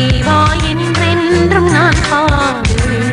தேவா என்றென்றும் நான் பாடுவேன்.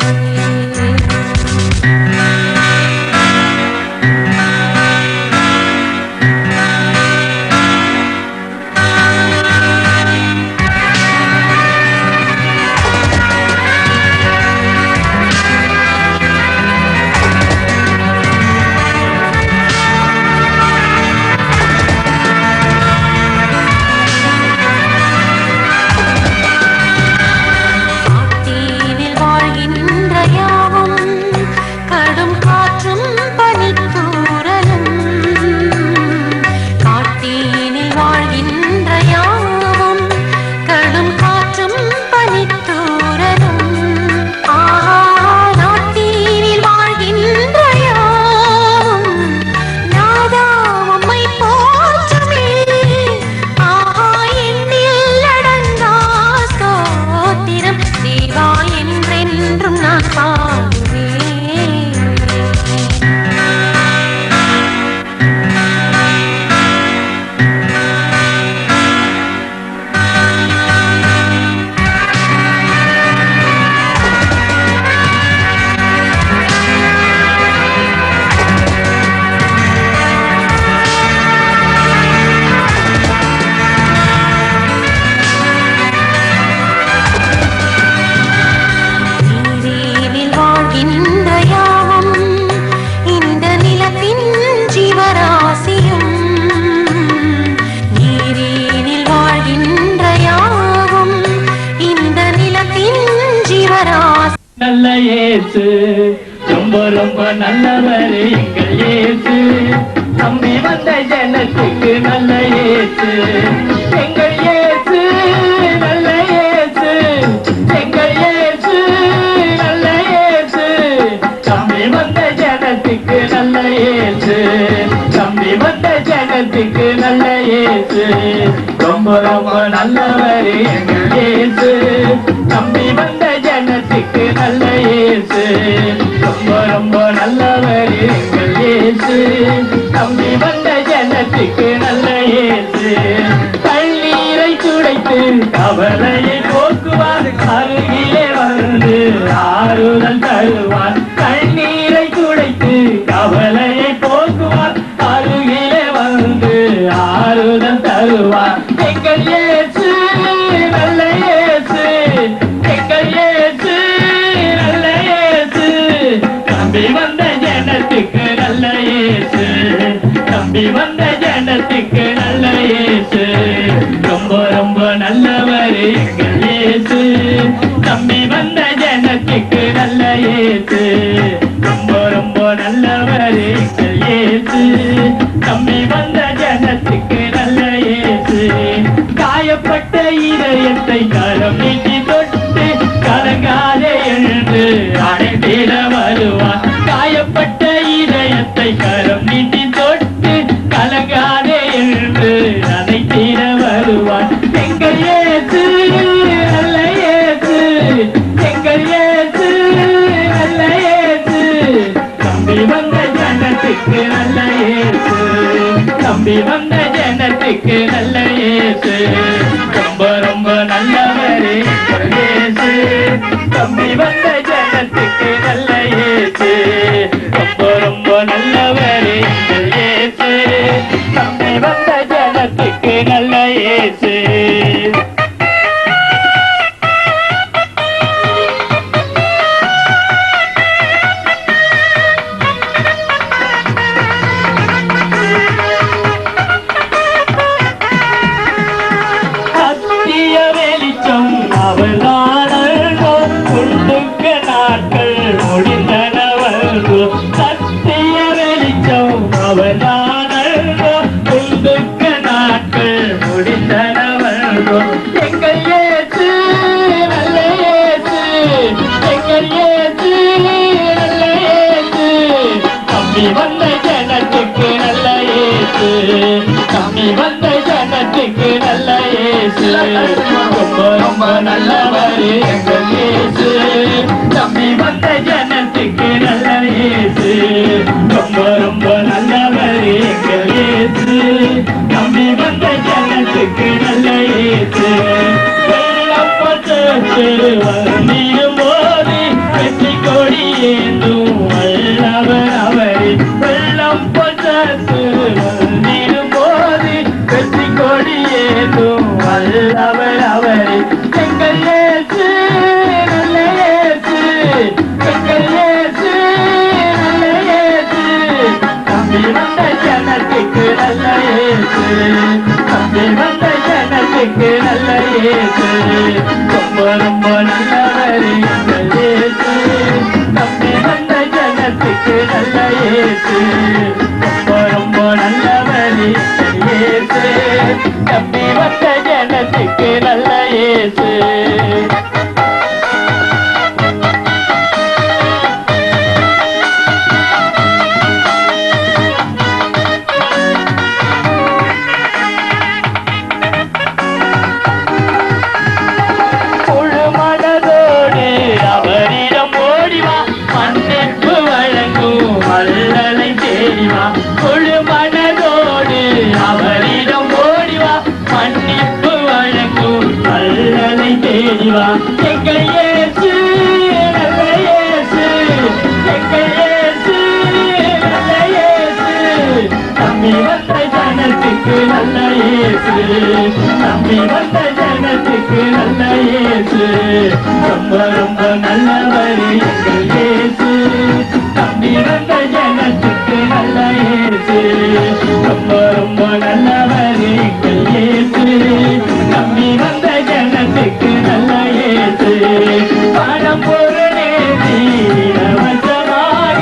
நல்ல இயேசு ரொம்ப ரொம்ப நல்லவர் எங்கள் இயேசு. நம்பி வந்த ஜனத்துக்கு நல்ல இயேசு எங்கள் இயேசு. நல்ல இயேசு எங்கள் இயேசு. நல்ல இயேசு நம்பி வந்த ஜனத்துக்கு நல்ல இயேசு. நம்பி வந்த ஜனத்துக்கு நல்ல இயேசு. ரொம்ப ரொம்ப நல்லவர் எங்கள் இயேசு. நம்பி வந்த ஜனத்துக்கு நல்ல இயேசு. ரொம்ப ரொம்ப நல்லவர் எங்கள் இயேசு. நம்பி வந்த ஜனத்துக்கு நல்ல இயேசு. கண்ணீரை துடைத்து கவலையை போக்குவார். அருகிலே வந்து ஆறுதல் தருவார். கண்ணீரை துடைத்து கவலையை போக்குவார். அருகிலே வந்து ஆறுதல் தருவார். எங்கள் இயேசு நல்ல இயேசு. எங்கள் இயேசு நல்ல இயேசு. நம்பி வந்த ஜனத்துக்கு நல்ல இயேசு. நம்பி வந்த ஜனத்துக்கு நல்ல இயேசு. ரொம்ப ரொம்ப நல்லவர் எங்கள் இயேசு. நம்பி வந்த ஜனத்துக்கு நல்ல இயேசு. ரொம்ப ரொம்ப நல்லவர் எங்கள் இயேசு. நம்பி வந்த ஜனத்துக்கு நல்ல இயேசு. காயப்பட்ட இதயத்தை கரம் நீட்டி தொட்டு கலங்காதே என்று அழைத்திட வருவார். காயப்பட்ட இதயத்தை கரம் நீட்டி தொட்டு கலங்காதே என்று அழைத்திட வருவார். எங்கள் இயேசு நல்ல இயேசு. எங்கள் இயேசு நல்ல இயேசு. நம்பி வந்த ஜனத்துக்கு நல்ல இயேசு. நம்பி வந்த ஜனத்துக்கு நல்ல இயேசு. ரொம்ப ரொம்ப நல்லவர் எங்கள் இயேசு. நம்பி வந்த ஜனத்துக்கு நல்ல இயேசு. ரொம்ப ரொம்ப நல்லவர் எங்கள் இயேசு. நம்பி வந்த ஜனத்துக்கு நல்ல இயேசு. எங்கள் இயேசு நல்ல இயேசு. எங்கள் இயேசு நல்ல இயேசு. நம்பி வந்த ஜனத்துக்கு நல்ல இயேசு. நம்பி வந்த ஜனத்துக்கு நல்ல இயேசு. ரொம்ப ரொம்ப நல்லவர் எங்கள் இயேசு. நம்பி வந்த ஜனத்துக்கு நல்ல இயேசு. ரொம்ப ரொம்ப நல்லவர் எங்கள் இயேசு. நம்பி வந்த ஜனத்துக்கு நல்ல இயேசு. வெள்ளப்பட்டு வந்திடும் போது வெற்றி கொடி ஏந்தும் வல்லவர் அவரே வெள்ளம் பொசத்து வந்திடும் போது வெற்றி கொடி ஏந்தும் வல்லவர் அவரே எங்கள் இயேசு நல்ல இயேசு எங்கள் இயேசு நல்ல இயேசு நம்பி வந்த ஜனத்துக்கு நல்ல இயேசு நம்பி வந்த ஜனத்துக்கு நல்ல இயேசு ரொம்ப ரொம்ப நல்லவர் எங்கள் இயேசு நம்பி வந்த ஜனத்துக்கு நல்ல இயேசு ரொம்ப ரொம்ப நல்லவர் எங்கள் இயேசு நம்பி வந்த ஜனத்துக்கு நல்ல இயேசு முழு மனதோடு அவரிடம் ஓடிவா மன்னிப்பு வழங்கும் அல்லலை தேடிவா எங்கள் இயேசு நல்ல இயேசு எங்கள் இயேசு நல்ல இயேசு நம்பி வந்த ஜனத்துக்கு நல்ல இயேசு நம்பி வந்த ஜனத்துக்கு நல்ல இயேசு ரொம்ப ரொம்ப நல்லவர் எங்கள் இயேசு நம்பி வந்த ஜனத்துக்கு நல்ல இயேசு ரொம்ப ரொம்ப நல்லவர் எங்கள் இயேசு நம்பி வந்த ஜனத்துக்கு நல்ல இயேசு பணம் பொருளே இலவசமாக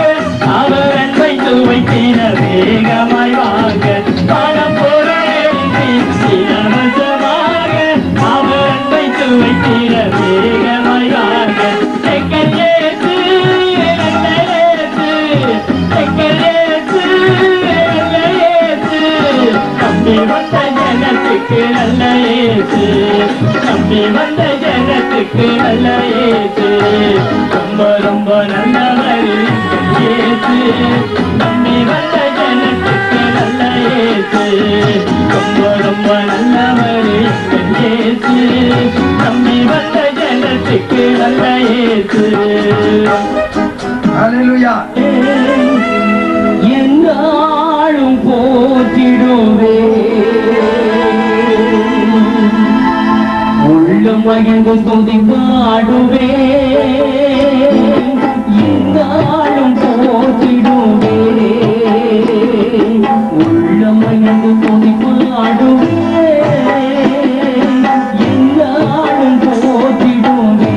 அவர் அன்பை துவைத்திட வேகமாய் வாங்க பணம் பொருளே இலவசமாக அவர் அன்பை துவைத்திட வேகமாய் வாங்க எங்கள் இயேசு நல்ல இயேசு எங்கள் இயேசு நல்ல இயேசு நம்பி வந்த ஜனத்துக்கு நல்ல இயேசு நம்பி வந்த ஜனத்துக்கு நல்ல இயேசு ரொம்ப ரொம்ப நல்லவர் எங்கள் இயேசு நம்பி வந்த ஜனத்துக்கு நல்ல இயேசு ரொம்ப ரொம்ப நல்லவர் எங்கள் இயேசு நம்பி வந்த ஜனத்துக்கு நல்ல இயேசு ஹல்லேலூயா. என்னாலும் போற்றிடுவே உள்ளம் மகிழ்ந்து துதி பாடுவே என்னாலும் போற்றிடுவே உள்ளம் மகிழ்ந்து துதி பாடுவே என்னாலும் போற்றிடுவே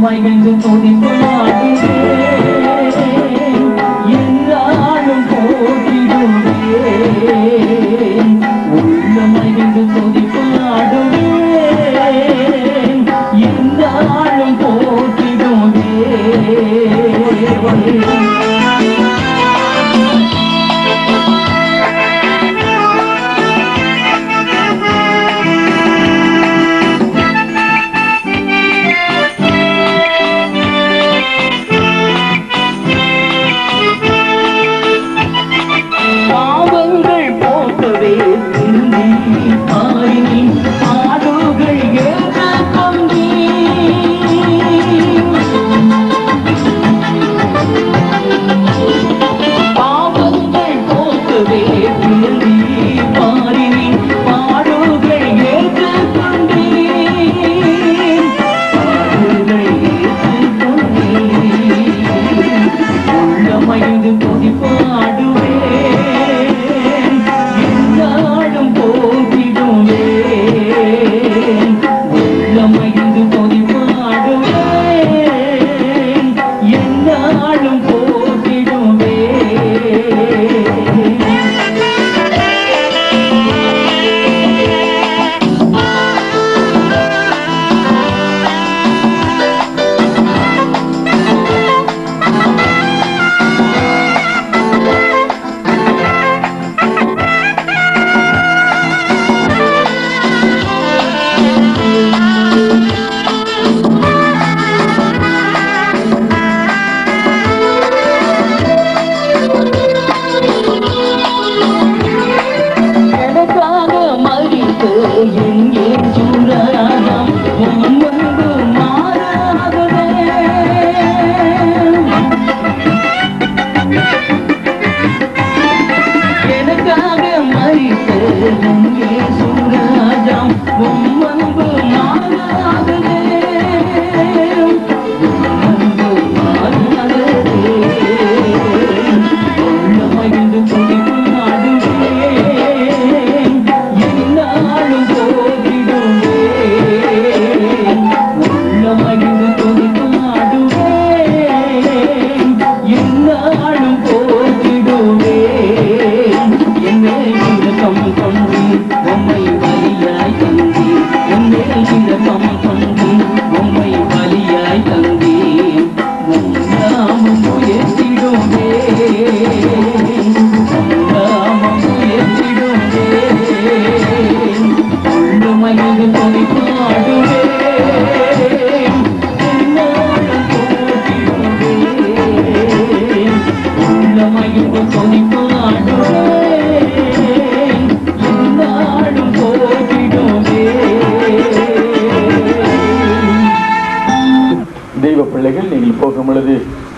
மகிழ்ந்து துதிப்பாடுவே எல்லாரும்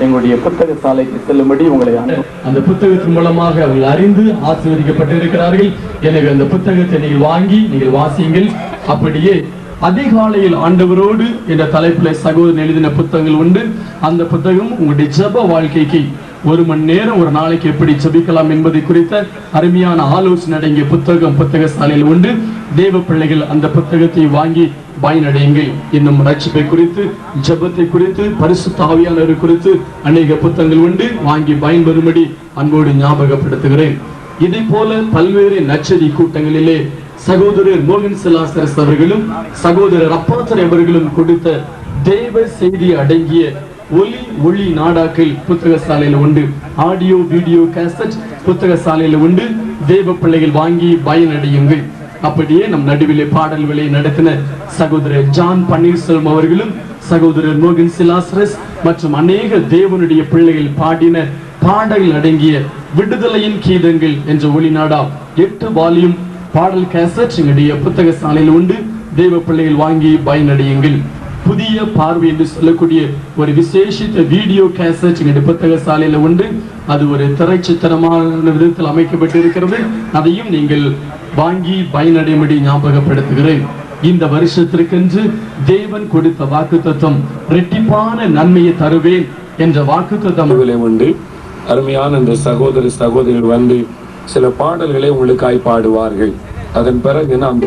எங்களுடைய புத்தக சாலைக்கு செல்லும்படி உங்களை அந்த புத்தகத்தின் மூலமாக அவர்கள் அறிந்து ஆசீர்வதிக்கப்பட்டிருக்கிறார்கள். எனவே அந்த புத்தகத்தை நீங்கள் வாங்கி நீங்கள் வாசியுங்கள். அப்படியே அதிகாலையில் ஆண்டவரோடு என்ற தலைப்பில் சகோதரன் எழுதின புத்தகங்கள் உண்டு. அந்த புத்தகம் உங்களுடைய ஜெப வாழ்க்கைக்கு 1 மணி நேரம் ஒரு நாளைக்கு எப்படி ஜெபிக்கலாம் என்பதை குறித்த அருமையான ஆலோசனை அடங்கிய புத்தகம் புத்தக சாலையில் உண்டு. தேவ பிள்ளைகள் அந்த புத்தகத்தை வாங்கி பயனடையுங்கள். இன்னும் ரட்சிப்பை குறித்து, ஜெபத்தை குறித்து, பரிசுத்த ஆவியானவர் குறித்து அநேக புத்தகங்கள் உண்டு. வாங்கி பயன்பெறும்படி அன்போடு ஞாபகப்படுத்துகிறேன். இதே போல பல்வேறு நற்செய்தி கூட்டங்களிலே சகோதரர் மோகன் சிலாசரஸ் அவர்களும் சகோதரர் அப்பாத்தர் அவர்களும் கொடுத்த தேவ செய்தி அடங்கிய ஒலி ஒளி நாடாக்கள் புத்தக சாலையில உண்டு. ஆடியோ வீடியோ கேசட் புத்தக சாலையில உண்டு. தேவ பிள்ளைகள் வாங்கி பயனடையுங்கள். அப்படியே நம் நடுவிலே பாடல்களை நடத்தின சகோதரர் ஜான் பன்னீர்செல்வம் அவர்களும் சகோதரர் மோகன் சிலாசரஸ் மற்றும் அநேக தேவனுடைய பிள்ளைகள் பாடின பாடல் அடங்கிய விடுதலையின் கீதங்கள் என்ற ஒளி நாடா 8 வால்யூம் பாடல் கேசட் எங்களுடைய புத்தக சாலையில் உண்டு. தேவ பிள்ளைகள் வாங்கி பயனடையுங்கள். புதிய பார்வை என்று சொல்லக்கூடிய ஒரு விசேஷித்த வீடியோ கேசட் எங்களுடைய புத்தக சாலையில உண்டு. அது ஒரு திரைச்சித்திரமான விதத்தில் அமைக்கப்பட்டு இருக்கிறது. அதையும் நீங்கள் வாங்கி பயனடையும்படி ஞாபகப்படுத்துகிறேன். இந்த வருஷத்திற்கென்று தேவன் கொடுத்த வாக்குத்தத்தம் இரட்டிப்பான நன்மையை தருவேன் என்ற வாக்குத்தத்தம் உண்டு. அருமையான இந்த சகோதர சகோதரிகள் வந்து சில பாடல்களை உங்களுக்காய் பாடுவார்கள். அதன் பிறகு நாம்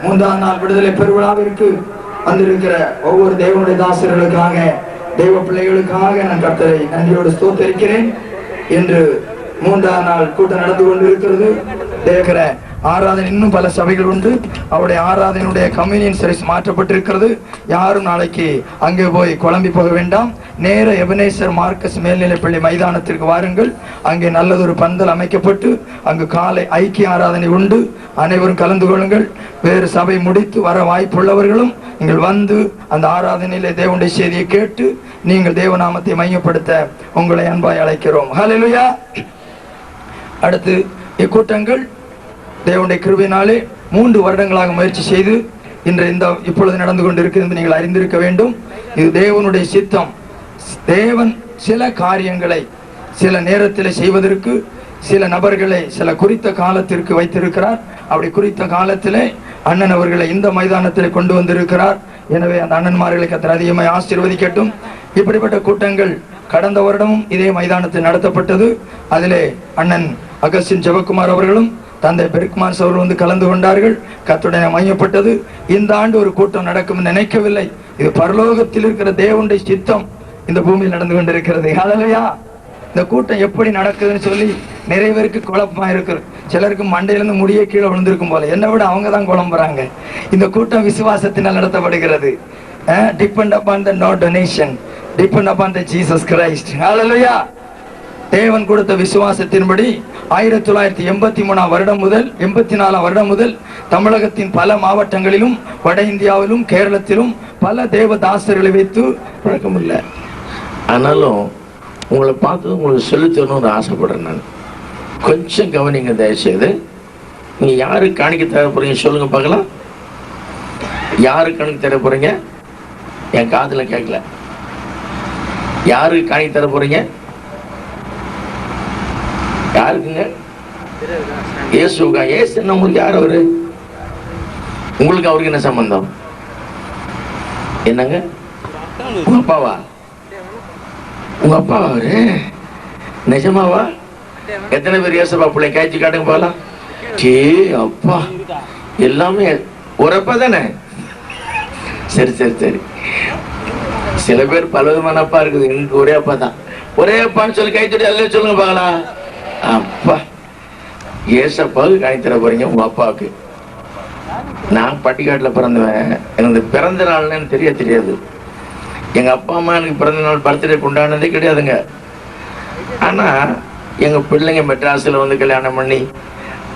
3ஆம் நாள் விடுதலை பெருவிழாவிற்கு வந்திருக்கிற ஒவ்வொரு தேவனுடைய தாசர்களுக்காக, தெய்வ பிள்ளைகளுக்காக நான் கர்த்தரை நன்றியோடு ஸ்தோத்திரிக்கிறேன். இன்று 3ஆம் நாள் கூட்டம் நடந்து கொண்டிருக்கிறது. இருக்கிற ஆராதனை இன்னும் பல சபைகள் உண்டு. அவருடைய ஆராதனையுடைய கம்யூனியன் சர்வீஸ் மாற்றப்பட்டிருக்கிறது. யாரும் நாளைக்கு அங்கே போய் குழம்பி போக வேண்டாம். நேர எபனேசர் மார்க்கஸ் மேல்நிலைப்பள்ளி மைதானத்திற்கு வாருங்கள். அங்கே நல்லதொரு பந்தல் அமைக்கப்பட்டு அங்கு காலை ஐக்கிய ஆராதனை உண்டு. அனைவரும் கலந்து கொள்ளுங்கள். வேறு சபை முடித்து வர வாய்ப்புள்ளவர்களும் நீங்கள் வந்து அந்த ஆராதனையிலே தேவனுடைய செய்தியை கேட்டு நீங்கள் தேவநாமத்தை மையப்படுத்த உங்களை அன்பாய் அழைக்கிறோம். ஹல்லேலூயா. அடுத்து இக்கூட்டங்கள் தேவனுடைய கிருபையினாலே 3 வருடங்களாக முயற்சி செய்து இப்பொழுது நடந்து கொண்டிருக்கிறது நீங்கள் அறிந்திருக்க வேண்டும். இது தேவனுடைய சித்தம். தேவன் சில காரியங்களை சில நேரத்தில் செய்வதற்கு சில நபர்களை சில குறித்த காலத்திற்கு வைத்திருக்கிறார். அப்படி குறித்த காலத்திலே அண்ணன் அவர்களை இந்த மைதானத்தில் கொண்டு வந்திருக்கிறார். எனவே அந்த அண்ணன்மார்களை கர்த்தர் அதிகமாக ஆசீர்வதிக்கட்டும். இப்படிப்பட்ட கூட்டங்கள் கடந்த வருடமும் இதே மைதானத்தில் நடத்தப்பட்டது. அதிலே அண்ணன் அகஸ்டின் ஜெபக்குமார் அவர்களும் தந்தை பெருக்குமார் அவர்கள் வந்து கலந்து கொண்டார்கள். கர்த்தருடைய மையப்பட்டது. இந்த ஆண்டு ஒரு கூட்டம் நடக்கும் நினைக்கவில்லை. இது பரலோகத்தில் இருக்கிற தேவனுடைய சித்தம் இந்த பூமியில் நடந்து கொண்டிருக்கிறது. ஹல்லேலூயா. இந்த கூட்டம் எப்படி நடக்குதுன்னு சொல்லி நிறைய பேருக்கு குழப்பமா இருக்கு. சிலருக்கு மண்டையிலிருந்து முடிய கீழே விழுந்திருக்கும் போல. என்னை விட அவங்க தான் குழம்புறாங்க. இந்த கூட்டம் விசுவாசத்தினால் நடத்தப்படுகிறது. Depend upon the no donation, depend upon the Jesus Christ. Hallelujah. தேவன் கொடுத்த விசுவாசத்தின்படி 1983 வருடம் முதல் 84 வருடம் முதல் தமிழகத்தின் பல மாவட்டங்களிலும் வட இந்தியாவிலும் கேரளத்திலும் பல தேவதாசர்களை வைத்து பழக்கமில்லை. ஆனாலும் உங்களை பார்த்து உங்களுக்கு சொல்லித்தரணும்னு ஆசைப்படுறேன். நான் கொஞ்சம் கவனிங்க தயவுசெய்து. நீங்க யாருக்கு காணிக்க தர போறீங்க சொல்லுங்க பார்க்கலாம். யாருக்கு காணிக்க தர போறீங்க? என் காதுல கேட்கல. யாருக்கு காணிக்க தர போறீங்க? யாருக்குங்க? இயேசுக்கா? இயேசு உங்களுக்கு யார்? அவரு உங்களுக்கு அவருக்கு என்ன சம்பந்தம்? என்னங்க? உங்க அப்பாவா? உங்க அப்பா அவரு நிஜமாவா? எத்தனை பேர் இயேசுப்பா பிள்ளை காய்ச்சி காட்டுங்க போகலாம். சே அப்பா, எல்லாமே ஒரு அப்பா தானே? சரி சரி சரி. சில பேர் பல விதமான அப்பா இருக்குது. எனக்கு ஒரே அப்பா தான். ஒரே அப்பான்னு சொல்லி கைத்தடி அல்ல சொல்லுங்க பார்க்கலாம். அப்பா, ஏசப்பாவுக்கு காணி தர போறீங்க உங்க அப்பாவுக்கு. நான் பட்டிக்காட்டில் பிறந்தவன். எனக்கு பிறந்த நாள்னு தெரியாது. எங்க அப்பா அம்மா எனக்கு பிறந்த நாள் பர்த்டே கொண்டாடினதே கிடையாதுங்க. ஆனா எங்க பிள்ளைங்க மெட்ராஸில் வந்து கல்யாணம் பண்ணி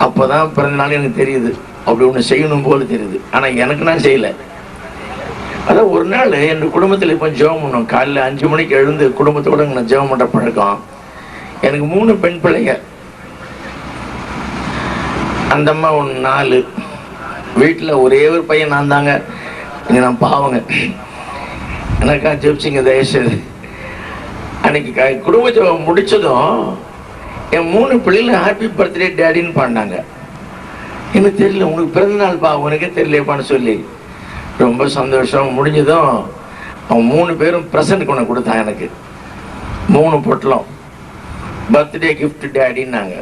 அப்போதான் பிறந்த நாள் எனக்கு தெரியுது. அப்படி ஒன்று செய்யணும் போல தெரியுது. ஆனா எனக்கு நான் செய்யல. அதான் ஒரு நாள் என் குடும்பத்தில் இப்போ ஜெபம் பண்ணோம். காலையில் 5 மணிக்கு எழுந்து குடும்பத்தோட நான் ஜெபம் பண்ற பழக்கம். எனக்கு 3 பெண் பிள்ளைங்க. அந்த அம்மா 4. வீட்டில் ஒரே ஒரு பையன் நான் தாங்க. இங்க நான் பாவங்க. எனக்கா ஜெபிச்சிங்க தயவுசெய்து. அன்னைக்கு குடும்ப ஜெபம் முடிச்சதும் என் 3 பிள்ளைகளும் ஹாப்பி பர்த்டே டேடின்னு பாடினாங்க. எனக்கு தெரியல, உனக்கு பிறந்த நாள் பா, உனக்கே தெரியலையப்பான்னு சொல்லி ரொம்ப சந்தோஷம். முடிஞ்சதும் அவன் 3 பேரும் ப்ரெசன்ட் கொண்டு கொடுத்தான். எனக்கு 3 பொட்டலம் பர்த்டே கிஃப்ட் டேடின்னாங்க.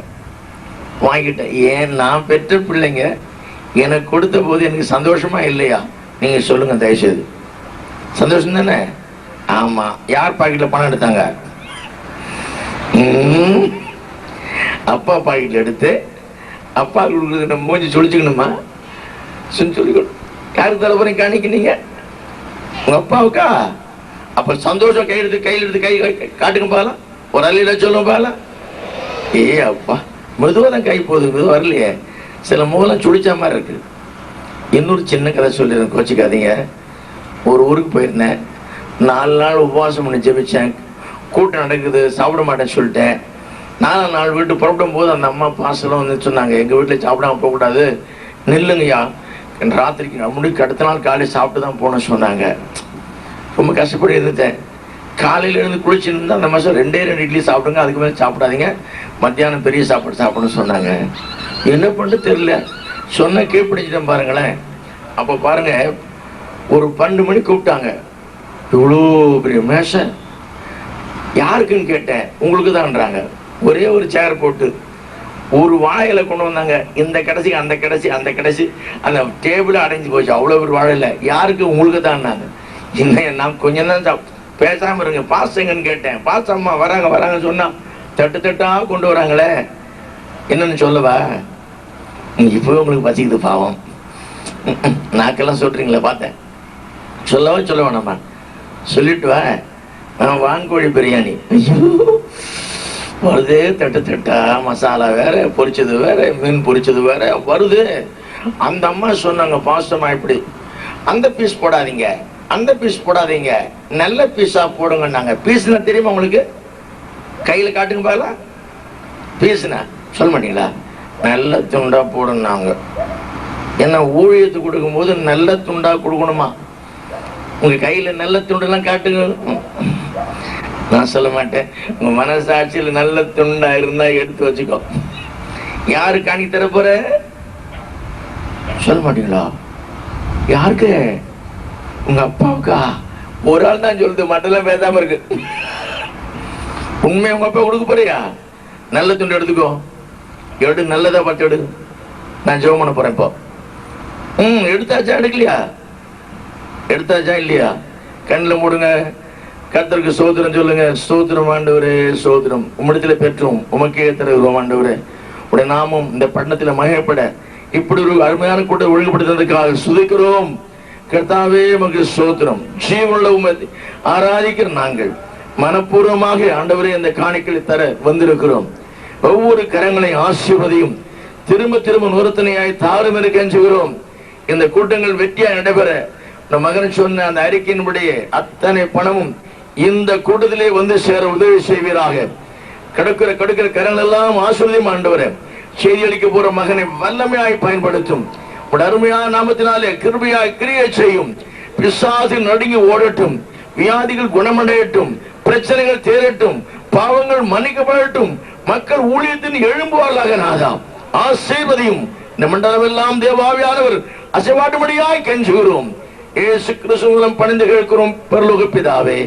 வாங்கிட்டேன். ஏன் நான் பெற்ற பிள்ளைங்க எனக்கு கொடுத்த போது எனக்கு சந்தோஷமா இல்லையா? நீங்க சொல்லுங்க தயவுசெய்து. சந்தோஷம் தானே? ஆமா. யார் பாக்கெட்ல பணம் எடுத்தாங்க? அப்பா பாக்கெட்ல எடுத்து அப்பா நம்ம மூஞ்சி சொல்லிச்சுக்கணுமா? சொல்லிக்கணும். யாருக்கு தர போறீங்க காணிக்கினீங்க? உங்க அப்பாவுக்கா? அப்ப சந்தோஷம் கையில் எடுத்து கை காட்டுங்க பாக்கலாம். ஒரு அள்ளியில சொல்லுங்க பாக்கலாம். ஏ அப்பா, மெதுவாக தான் கை போகுது. மெதுவாக வரலையே. சில முகலாம் சுடிச்ச மாதிரி இருக்கு. இன்னொரு சின்ன கதை சொல்லிடுறேன், கோச்சிக்காதீங்க. ஒரு ஊருக்கு போயிருந்தேன். 4 நாள் உபவாசம் பண்ணி ஜெபிச்சேன். கூட்டம் நடக்குது, சாப்பிட மாட்டேன்னு சொல்லிட்டேன். 4 நாள் வீட்டு புறப்படும் போது அந்த அம்மா பாசலம் வந்து சொன்னாங்க, எங்கள் வீட்டில் சாப்பிடாம போகக்கூடாது, நில்லுங்கய்யா. ராத்திரிக்கு முடிக்கு அடுத்த நாள் காலையில் சாப்பிட்டு தான் போகணும்னு சொன்னாங்க. ரொம்ப கஷ்டப்பட்டு இருந்துட்டேன். காலையில் இருந்து குளிச்சுன்னு அந்த மாதம் 2 இட்லி சாப்பிடுங்க, அதுக்கு மேலே சாப்பிடாதீங்க, மத்தியானம் பெரிய சாப்பாடு சாப்பிடணும்னு சொன்னாங்க. என்ன பண்ணு தெரியல, சொன்ன கீழ்ப்பிடிச்சிட்டேன் பாருங்களேன். அப்போ பாருங்க, ஒரு 12 மணிக்கு கூப்பிட்டாங்க. இவ்வளோ பெரிய மேஷை யாருக்குன்னு கேட்டேன். உங்களுக்கு தான்றாங்க. ஒரே ஒரு சேர் போட்டு ஒரு வாழையில கொண்டு வந்தாங்க. இந்த கடைசி அந்த கடைசி அந்த கடைசி அந்த டேபிள் அடைஞ்சு போச்சு. அவ்வளவு ஒரு வாழை இல்லை. யாருக்கு? உங்களுக்கு தான். இன்னும் நான் கொஞ்சம் தான் பேசாம இருங்க. பாசங்கன்னு கேட்டேன். பாசம்மா வராங்க வராங்கன்னு சொன்னா தட்டு தட்டா கொண்டு வராங்களே, என்னன்னு சொல்லவா? இப்பவே உங்களுக்கு பசிக்குது பாவம். நாக்கெல்லாம் சொல்றீங்களே பார்த்தேன். சொல்லவா சொல்ல வேணாமா? சொல்லிட்டு வா. வான்கோழி பிரியாணி வருது. தட்டு தட்டா மசாலா வேற, பொரிச்சது வேற, மீன் பொரிச்சது வேற வருது. அந்த அம்மா சொன்னாங்க, பாசமா இப்படி அந்த பீஸ் போடாதீங்க, அந்த பீஸ் போடாதீங்க, நல்ல பீஸா போடுங்கன்னாங்க. பீஸ்னா தெரியுமா உங்களுக்கு? கையில காட்டுங்க பாக்கலாம். பீஸ்னா சொல்ல மாட்டீங்களா? நல்ல துண்டா போடுனாங்க. என்ன ஊழியத்துக்கு கொடுக்கும் போது நல்ல துண்டா கொடுக்கணுமா? உங்க கையில நல்ல துண்டெல்லாம் காட்டுங்க. நான் சொல்ல மாட்டேன். உங்க மனசாட்சியில் நல்ல துண்டா இருந்தா எடுத்து வச்சுக்கோ. யாரு காணி தர போற? சொல்ல மாட்டீங்களா? யாருக்கு? உங்க அப்பாவுக்கா? ஒரு ஆள் தான் சொல்லுது, மற்றெல்லாம் பேசாம இருக்கு. உண்மையை உங்க அப்பா கொடுக்க போறியா? நல்ல துண்டு எடுத்துக்கோ. எடு, நல்லதா பார்த்து எடு. நான் ஜெபம் பண்ண போறேன் இப்போ. எடுத்தாச்சா எடுக்கலையா? எடுத்தாச்சா இல்லையா? கண்ணில் மூடுங்க. கர்த்தருக்கு சோதரம் சொல்லுங்க. சோதரம் ஆண்டவரே, சோதரம் உம்மிடத்துல பெற்றோம், உமக்கே தருகிறோம் ஆண்டவரே. உடைய நாமம் இந்த பட்டணத்துல மகிழப்பட இப்படி ஒரு அருமையான கூட்டம் ஒழுங்குபடுத்துறதுக்காக சுதிக்கிறோம். கர்த்தாவே உமக்கு சோதரம். ஜீவனுள்ள உம்மை ஆராதிக்கிற நாங்கள் மனப்பூர்வமாக ஆண்டவரே இந்த காணிக்கையை தர வந்திருக்கிறோம். ஒவ்வொரு கரங்களையும் ஆசீர்வதியும். திரும்ப திரும்ப நூறத்தனையாய் தாரும் என கெஞ்சுகிறோம். இந்த கூட்டங்கள் வெற்றியாய் நடைபெற நம் மகன் சொன்ன அந்த அறிக்கையின்படிய அத்தனை பணமும் இந்த கூட்டத்திலே வந்து சேர உதவி செய்வீராக. கடுக்கிற கரங்கள் எல்லாம் ஆசீர்வதியும் ஆண்டவரே. செய்தி அளிக்க போற மகனை வல்லமையாய் பயன்படுத்தும். அருமையான நாமத்தினாலே கிருபையாய் கிரியை செய்யும். பிசாசு நடுங்கி ஓடட்டும். வியாதிகள் குணமடையட்டும். பிரச்சனைகள் தேரட்டும். பாவங்கள் மன்னிக்கப்படட்டும். மக்கள் ஊழியத்தின் எழும்புவார்களாக. நாதா ஆசீர்வதியும். இந்த மண்டலம் எல்லாம் தேவாவியானவர் அசைவாட்டும்படியாய் கெஞ்சுகிறோம். இயேசு கிறிஸ்து மூலம் பணிந்து கேட்கிறோம் பரலோக பிதாவே.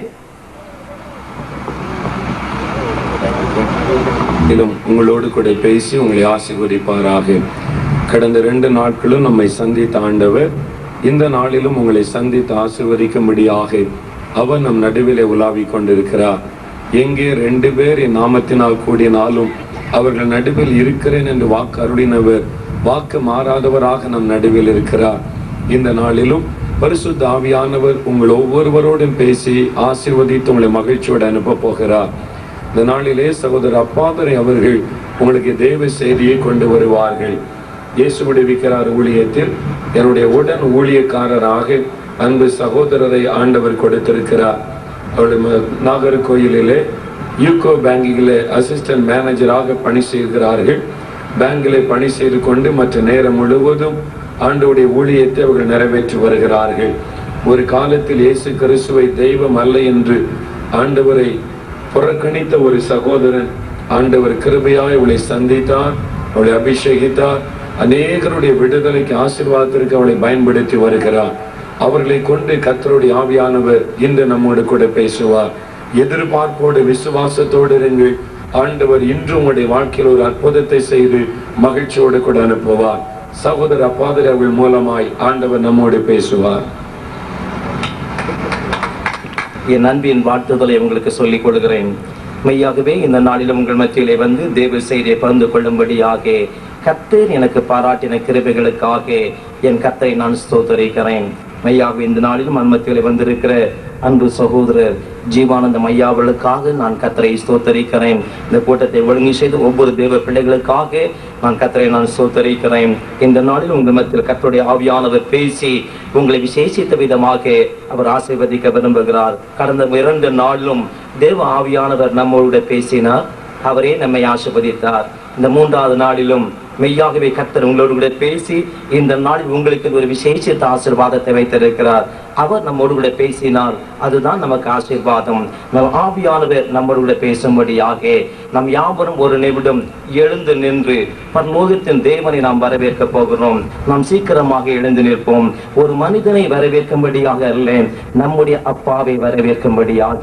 உங்களோடு கூட பேசி உங்களை ஆசீர்வதிப்பாராக. கடந்த 2 நாட்களும் நம்மை சந்தித்த ஆண்டவர் இந்த நாளிலும் உங்களை சந்தித்து ஆசீர்வதிக்கும்படியாக அவர் நம் நடுவிலே உலாவிக் கொண்டிருக்கிறார். எங்கே 2 பேர் என் நாமத்தினால் கூடினாலும் அவர்கள் நடுவில் இருக்கிறேன் என்று வாக்கு அருளினவர், வாக்கு மாறாதவராக நம் நடுவில் இருக்கிறார். இந்த நாளிலும் பரிசுத்த ஆவியானவர் உங்கள் ஒவ்வொருவரோடும் பேசி ஆசீர்வதித்து உங்களை மகிழ்ச்சியோடு அனுப்ப போகிறார். இந்த நாளிலே சகோதரர் அப்பாதுரை அவர்கள் உங்களுக்கு தேவ செய்தியை கொண்டு வருவார்கள். இயேசுவுடைய விக்கிரார் ஊழியத்தில் என்னுடைய உடன் ஊழியக்காரராக அன்பு சகோதரரை ஆண்டவர் கொடுத்திருக்கிறார். அவருடைய நாகர்கோயிலிலே யூகோ பேங்கிலே அசிஸ்டன்ட் மேனேஜராக பணி செய்கிறார்கள். பேங்கிலே பணி செய்து கொண்டு மற்ற நேரம் முழுவதும் ஆண்டவருடைய ஊழியத்தை அவர்கள் நிறைவேற்றி வருகிறார்கள். ஒரு காலத்தில் இயேசு கிறிஸ்துவை தெய்வம் அல்ல என்று ஆண்டவரை புறக்கணித்த ஒரு சகோதரன் ஆண்டவர் கிருபையாய் அவளை சந்தித்தார், அவளை அபிஷேகித்தார். அநேகருடைய விடுதலைக்கு ஆசீர்வாதத்திற்கு அவளை பயன்படுத்தி வருகிறார். அவர்களை கொண்டு கர்த்தருடைய ஆவியானவர் இன்று நம்மோடு கூட பேசுவார். எதிர்பார்ப்போடு விசுவாசத்தோடு இருங்கள். ஆண்டவர் இன்று உங்களுடைய வாழ்க்கையில் ஒரு அற்புதத்தை செய்து மகிழ்ச்சியோடு கூட அனுப்புவார். சகோதர அப்பாதர் அவர்கள் மூலமாய் ஆண்டவர் நம்மோடு பேசுவார். என் அன்பின் வாழ்த்துதலை உங்களுக்கு சொல்லிக் கொள்கிறேன். மெய்யாகவே இந்த நாளிலும் உங்கள் மத்தியிலே வந்து தேவ செய்தியை பகிர்ந்து கொள்ளும்படியாக கர்த்தர் எனக்கு பாராட்டின கிருபைகளுக்காக என் கர்த்தரை நான் ஸ்தோத்தரிக்கிறேன். மெய்யாகவே இந்த நாளிலும் மத்தியிலே வந்திருக்கிற அன்பு சகோதரர் ஜீவானந்தம் ஐயாவர்களுக்காக நான் கர்த்தரை ஸ்தோத்தரிக்கிறேன். இந்த கூட்டத்தை ஒழுங்கு செய்து ஒவ்வொரு தேவ பிள்ளைகளுக்காக நான் கர்த்தரை நான் ஸ்தோத்தரிக்கிறேன். இந்த நாளில் உங்கள் மத்தியில் கர்த்தருடைய ஆவியானவர் பேசி உங்களை விசேஷித்த விதமாக அவர் ஆசீர்வதிக்க விரும்புகிறார். கடந்த 2 நாளிலும் தேவ ஆவியானவர் நம்மோடு பேசினார். அவரே நம்மை ஆசீர்வதித்தார். இந்த 3வது நாளிலும் மெய்யாகவே கர்த்தர் உங்களோடு கூட பேசி இந்த நாளில் உங்களுக்கு ஒரு விசேஷித்த ஆசீர்வாதத்தை வைத்திருக்கிறார். அவர் நம்மோடு கூட பேசினால் அதுதான் நமக்கு ஆசீர்வாதம். ஆவியானவர் நம்மோடு கூட பேசும்படியாக நாம் யாவரும் ஒரு நிமிடம் எழுந்து நின்று பரலோகத்தின் தேவனை நாம் வரவேற்க போகிறோம். நாம் சீக்கிரமாக எழுந்து நிற்போம். ஒரு மனிதனை வரவேற்கும்படியாக அல்ல, நம்முடைய அப்பாவை வரவேற்கும்படியாக.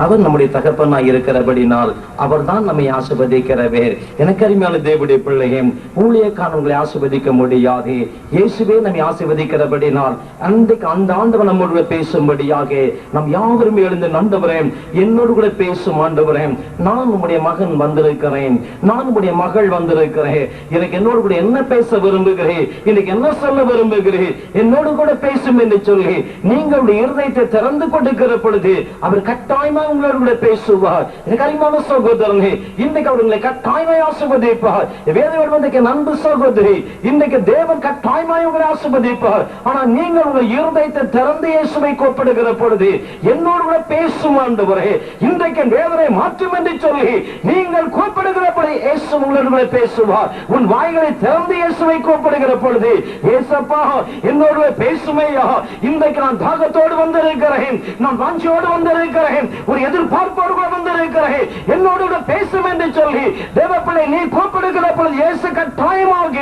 அவர் நம்முடைய தகப்பனாய் இருக்கிறபடினால் அவர் தான் நம்மை ஆசீர்வதிக்கிறவர். எனக்கு அருமையான தேவனுடைய பிள்ளையே, ஊழியக்காரன் உங்களை ஆசீர்வதிக்க முடியாது. இயேசுவே நம்மை ஆசீர்வதிக்கிறபடினால் அன்றைக்கு அந்த ஆண்டவர் நம்மோடு பேசும்படியாக நாம் யாவரும் எழுந்து, ஆண்டவரே என்னோடு கூட பேசும் ஆண்டவரே, நான் உம்முடைய மகன் வந்திருக்கிறேன், நான் உடைய மகள் வந்திருக்கிறேன், எனக்கு என்னோடு கூட என்ன பேச விரும்புகிறேன், இன்னைக்கு என்ன சொல்ல விரும்புகிறேன், என்னோடு கூட பேசும் என்று சொல்லி நீங்களுடைய இருதயத்தை திறந்து கொடுக்கிற பொழுது அவர் கட்டாயமா உங்களோடு கூட பேசுவார். எனக்கு அறிமான சகோதரனே, இன்றைக்கு அவர் உங்களை கட்டாயமாய் ஆசீர்வதிப்பார். வேதவர் வந்திருக்க நண்பு சகோதரி, இன்றைக்கு தேவன் கட்டாயமாய் உங்களை ஆசீர்வதிப்பார். ஆனா நீங்கள் உங்கள் இருதயத்தை திறந்து இயேசுவை கூப்பிடுகிற பொழுது என்னோடு கூட பேசும் ஆண்டவரே, இன்றைக்கு வேதனை மாற்றும் என்று சொல்லி நீங்கள் கூப்பிடுகிறபடி இயேசு உங்களுடைய பேசுவார். உன் வாய்களை திறந்து இயேசுவை கூப்பிடுகிற பொழுது, இயேசப்பா என்னோடு பேசுமையா, இன்றைக்கு நான் தாகத்தோடு வந்திருக்கிறேன், நான் வாஞ்சியோடு வந்திருக்கிறேன், ஒரு எதிர்பார்ப்போடு வந்திருக்கிறேன், என்னோடு பேசும் என்று சொல்லி தேவப்பிள்ளை நீ கூப்பிடுகிற பொழுது இயேசு கட்டாயமாக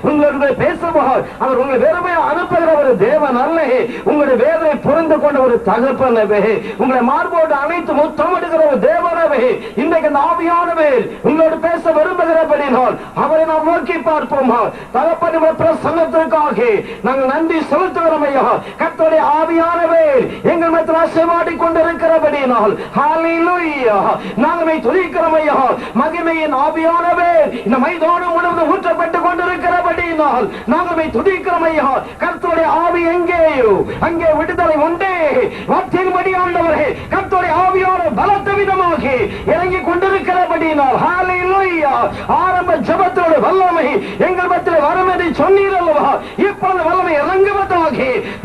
உங்களுடைய பேசுவார். அவர் உங்களை வெறுமையா அனுப்புகிற ஒரு தேவன் அல்ல, உங்களுடைய வேதனை புரிந்து கொண்ட ஒரு தகப்பனவே, உங்களை மார்போடு அனைத்து முத்தமிடுகிற ஒரு தேவனவே, இன்றைக்கு அந்த ஆவியானவர் உங்களோடு பேச விரும்புகிறபடினால் அவரை நாம் நோக்கி பார்ப்போமா. தகப்பனுடைய பிரசன்னத்திற்காக நாங்கள் நன்றி செலுத்துகிறோம் ஐயா. கர்த்தருடைய ஆவியானவர் எங்கள் மத்தியில் ஆசீர்வாடி கொண்டிருக்கிறபடினால் ஹல்லேலூயா நாங்கள் துதிக்கிறோம் ஐயா. மகிமையின் ஆவியானவர் இந்த மைதானம் முழுவதும் ஊற்றப்பட்டு கொண்டிருக்கிறபடினால் நாங்கள் துதிக்கிறோம் ஐயா. கர்த்தருடைய ஆவி எங்கேயோ அங்கே விடுதலை உண்டே. வார்த்தையின்படி ஆண்டவரே கர்த்தருடைய ஆவியானவர் பலத்த விதமாக இறங்கி கொண்டிருக்கிறபடினால் ஹல்லேலூயா ஆரம்ப ஜெபத்தோட வல்லமை எங்கள் மத்தியில் வரும் என்று சொன்னீர் அல்லவா. இப்பொழுது வல்லமை இறங்குவதாக,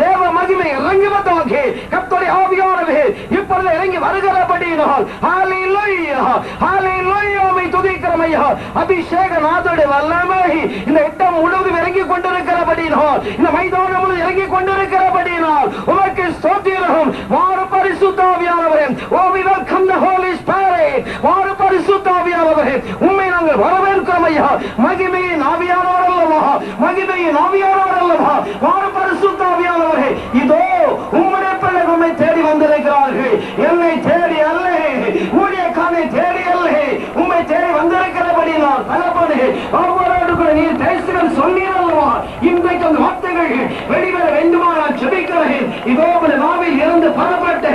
தேவ மகிமை இறங்குவதாக, கர்த்தருடைய ஆவியானவர் இப்பொழுது இறங்கி வருகிறபடினால் ஹல்லேலூயா ஹல்லேலூயா துதிக்கிறோம் ஐயா. அபிஷேகநாதருடைய வல்லமை இந்த இடம் முழுவதும் இறங்கி கொண்டிருக்கிறபடினால், இந்த மைதானம் முழுவதும் இறங்கி கொண்டிருக்கிறபடினால் உமக்கு ஸ்தோத்திரம். வாரு பரிசுத்த ஆவியானவரே, ஓ we welcome the Holy Spirit. வாரு பரிசுத்த ஆவியானவரே, உம்மை நாங்கள் வரவேற்கிறோம் ஐயா. மகிமையின் ஆவியானவர் அல்லவா, மகிமையின் ஆவியானவர் அல்லவா, வாரு பரிசுத்த ஆவியானவரே, இதோ உம்முடைய பிள்ளைகள் உம்மை தேடி வந்திருக்கிறார்கள். என்னை தேடி அல்ல, ஊழியக்காரனை தேடி அல்ல, உம்மை தேடி வந்திருக்கிறபடினால் தகப்பனே ஒவ்வொரு கூட நீர் பேசுங்கள் சொன்னீர் அல்லவா. இன்றைக்கு அந்த வார்த்தைகள் வெளிவர வேண்டுமா நான் ஜெபிக்கிறேன். இதோ உங்கள் நாவில் இருந்து பரப்பட்ட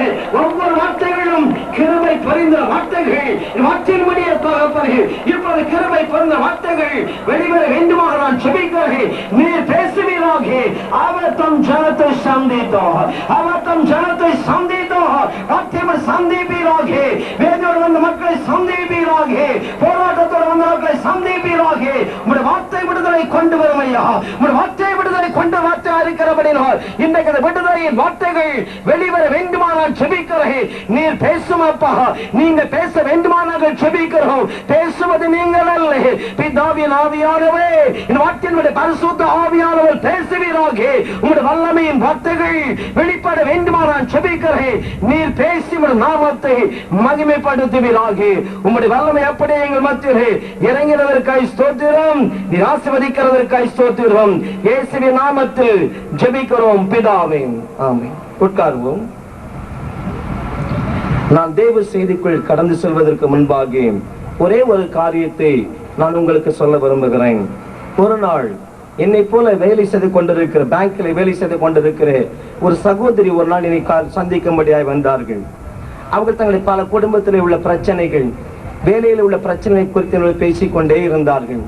ஒவ்வொரு வார்த்தைகளும் கிருபை பொறிந்த வார்த்தைகள், வார்த்தையின்படியே தகப்பனே இப்பொழுது கிருபை பொறிந்த வார்த்தைகள் வெளிவர வேண்டுமாக நான் ஜெபிக்கிறேன். நீர் பேசுவீராக. அவர் தம் ஜனத்தை சந்தித்தார், அவர் தம் ஜனத்தை சந்தித்தார், வார்த்தையை சந்திப்பீராக. வேதோடு வந்த மக்களை சந்திப்பீராக, போராட்டத்தோடு வந்த மக்களை சந்திப்பீராக. உங்களுடைய வார்த்தை விடுதலை கொண்டு வரும் ஐயா. உங்களுடைய வார்த்தை விடுதலை கொண்டு வார்த்தை இருக்கிறபடினால் இன்றைக்கு அந்த விடுதலையின் வார்த்தைகள் வெளிவர வேண்டுமானால் ஜெபிக்கிறேன். நீர் பேசும் அப்பா, நீங்க பேச வேண்டுமானால் ஜெபிக்கிறோம். பேசுவது நீங்கள் அல்ல, பிதாவின் ஆவியானவரே இந்த வார்த்தையினுடைய பரிசுத்த ஆவியானவர் பேசுவீராக. உங்களுடைய வல்லமையின் வார்த்தைகள் வெளிப்பட வேண்டுமானால் ஜெபிக்கிறேன். நீர் பேசி நாமத்தை மகிமைப்படுத்துவீராக. உங்களுடைய வல்லமை அப்படியே எங்கள் மத்தியிலே இறங்கினதற்காய் ஸ்தோத்திரம், நீர் ஆசீர்வதிக்கிறதற்காய் ஸ்தோத்திரம். இயேசுவின் நாமத்தில் ஜெபிக்கிறோம் பிதாவே, ஆமென். உட்காருவோம். நான் தேவ செய்திக்குள் கடந்து செல்வதற்கு முன்பாக ஒரே ஒரு காரியத்தை நான் உங்களுக்கு சொல்ல விரும்புகிறேன். ஒரு நாள் என்னை போல வேலை செய்து கொண்டிருக்கிற, பேங்க்ல வேலை செய்து கொண்டிருக்கிற ஒரு சகோதரி ஒரு நாள் என்னை சந்திக்கும்படியாய் வந்தார்கள். அவர்கள் தங்களை பல குடும்பத்தில் உள்ள பிரச்சனைகள், வேலையில் உள்ள பிரச்சனை குறித்து பேசிக்கொண்டே இருந்தார்கள்.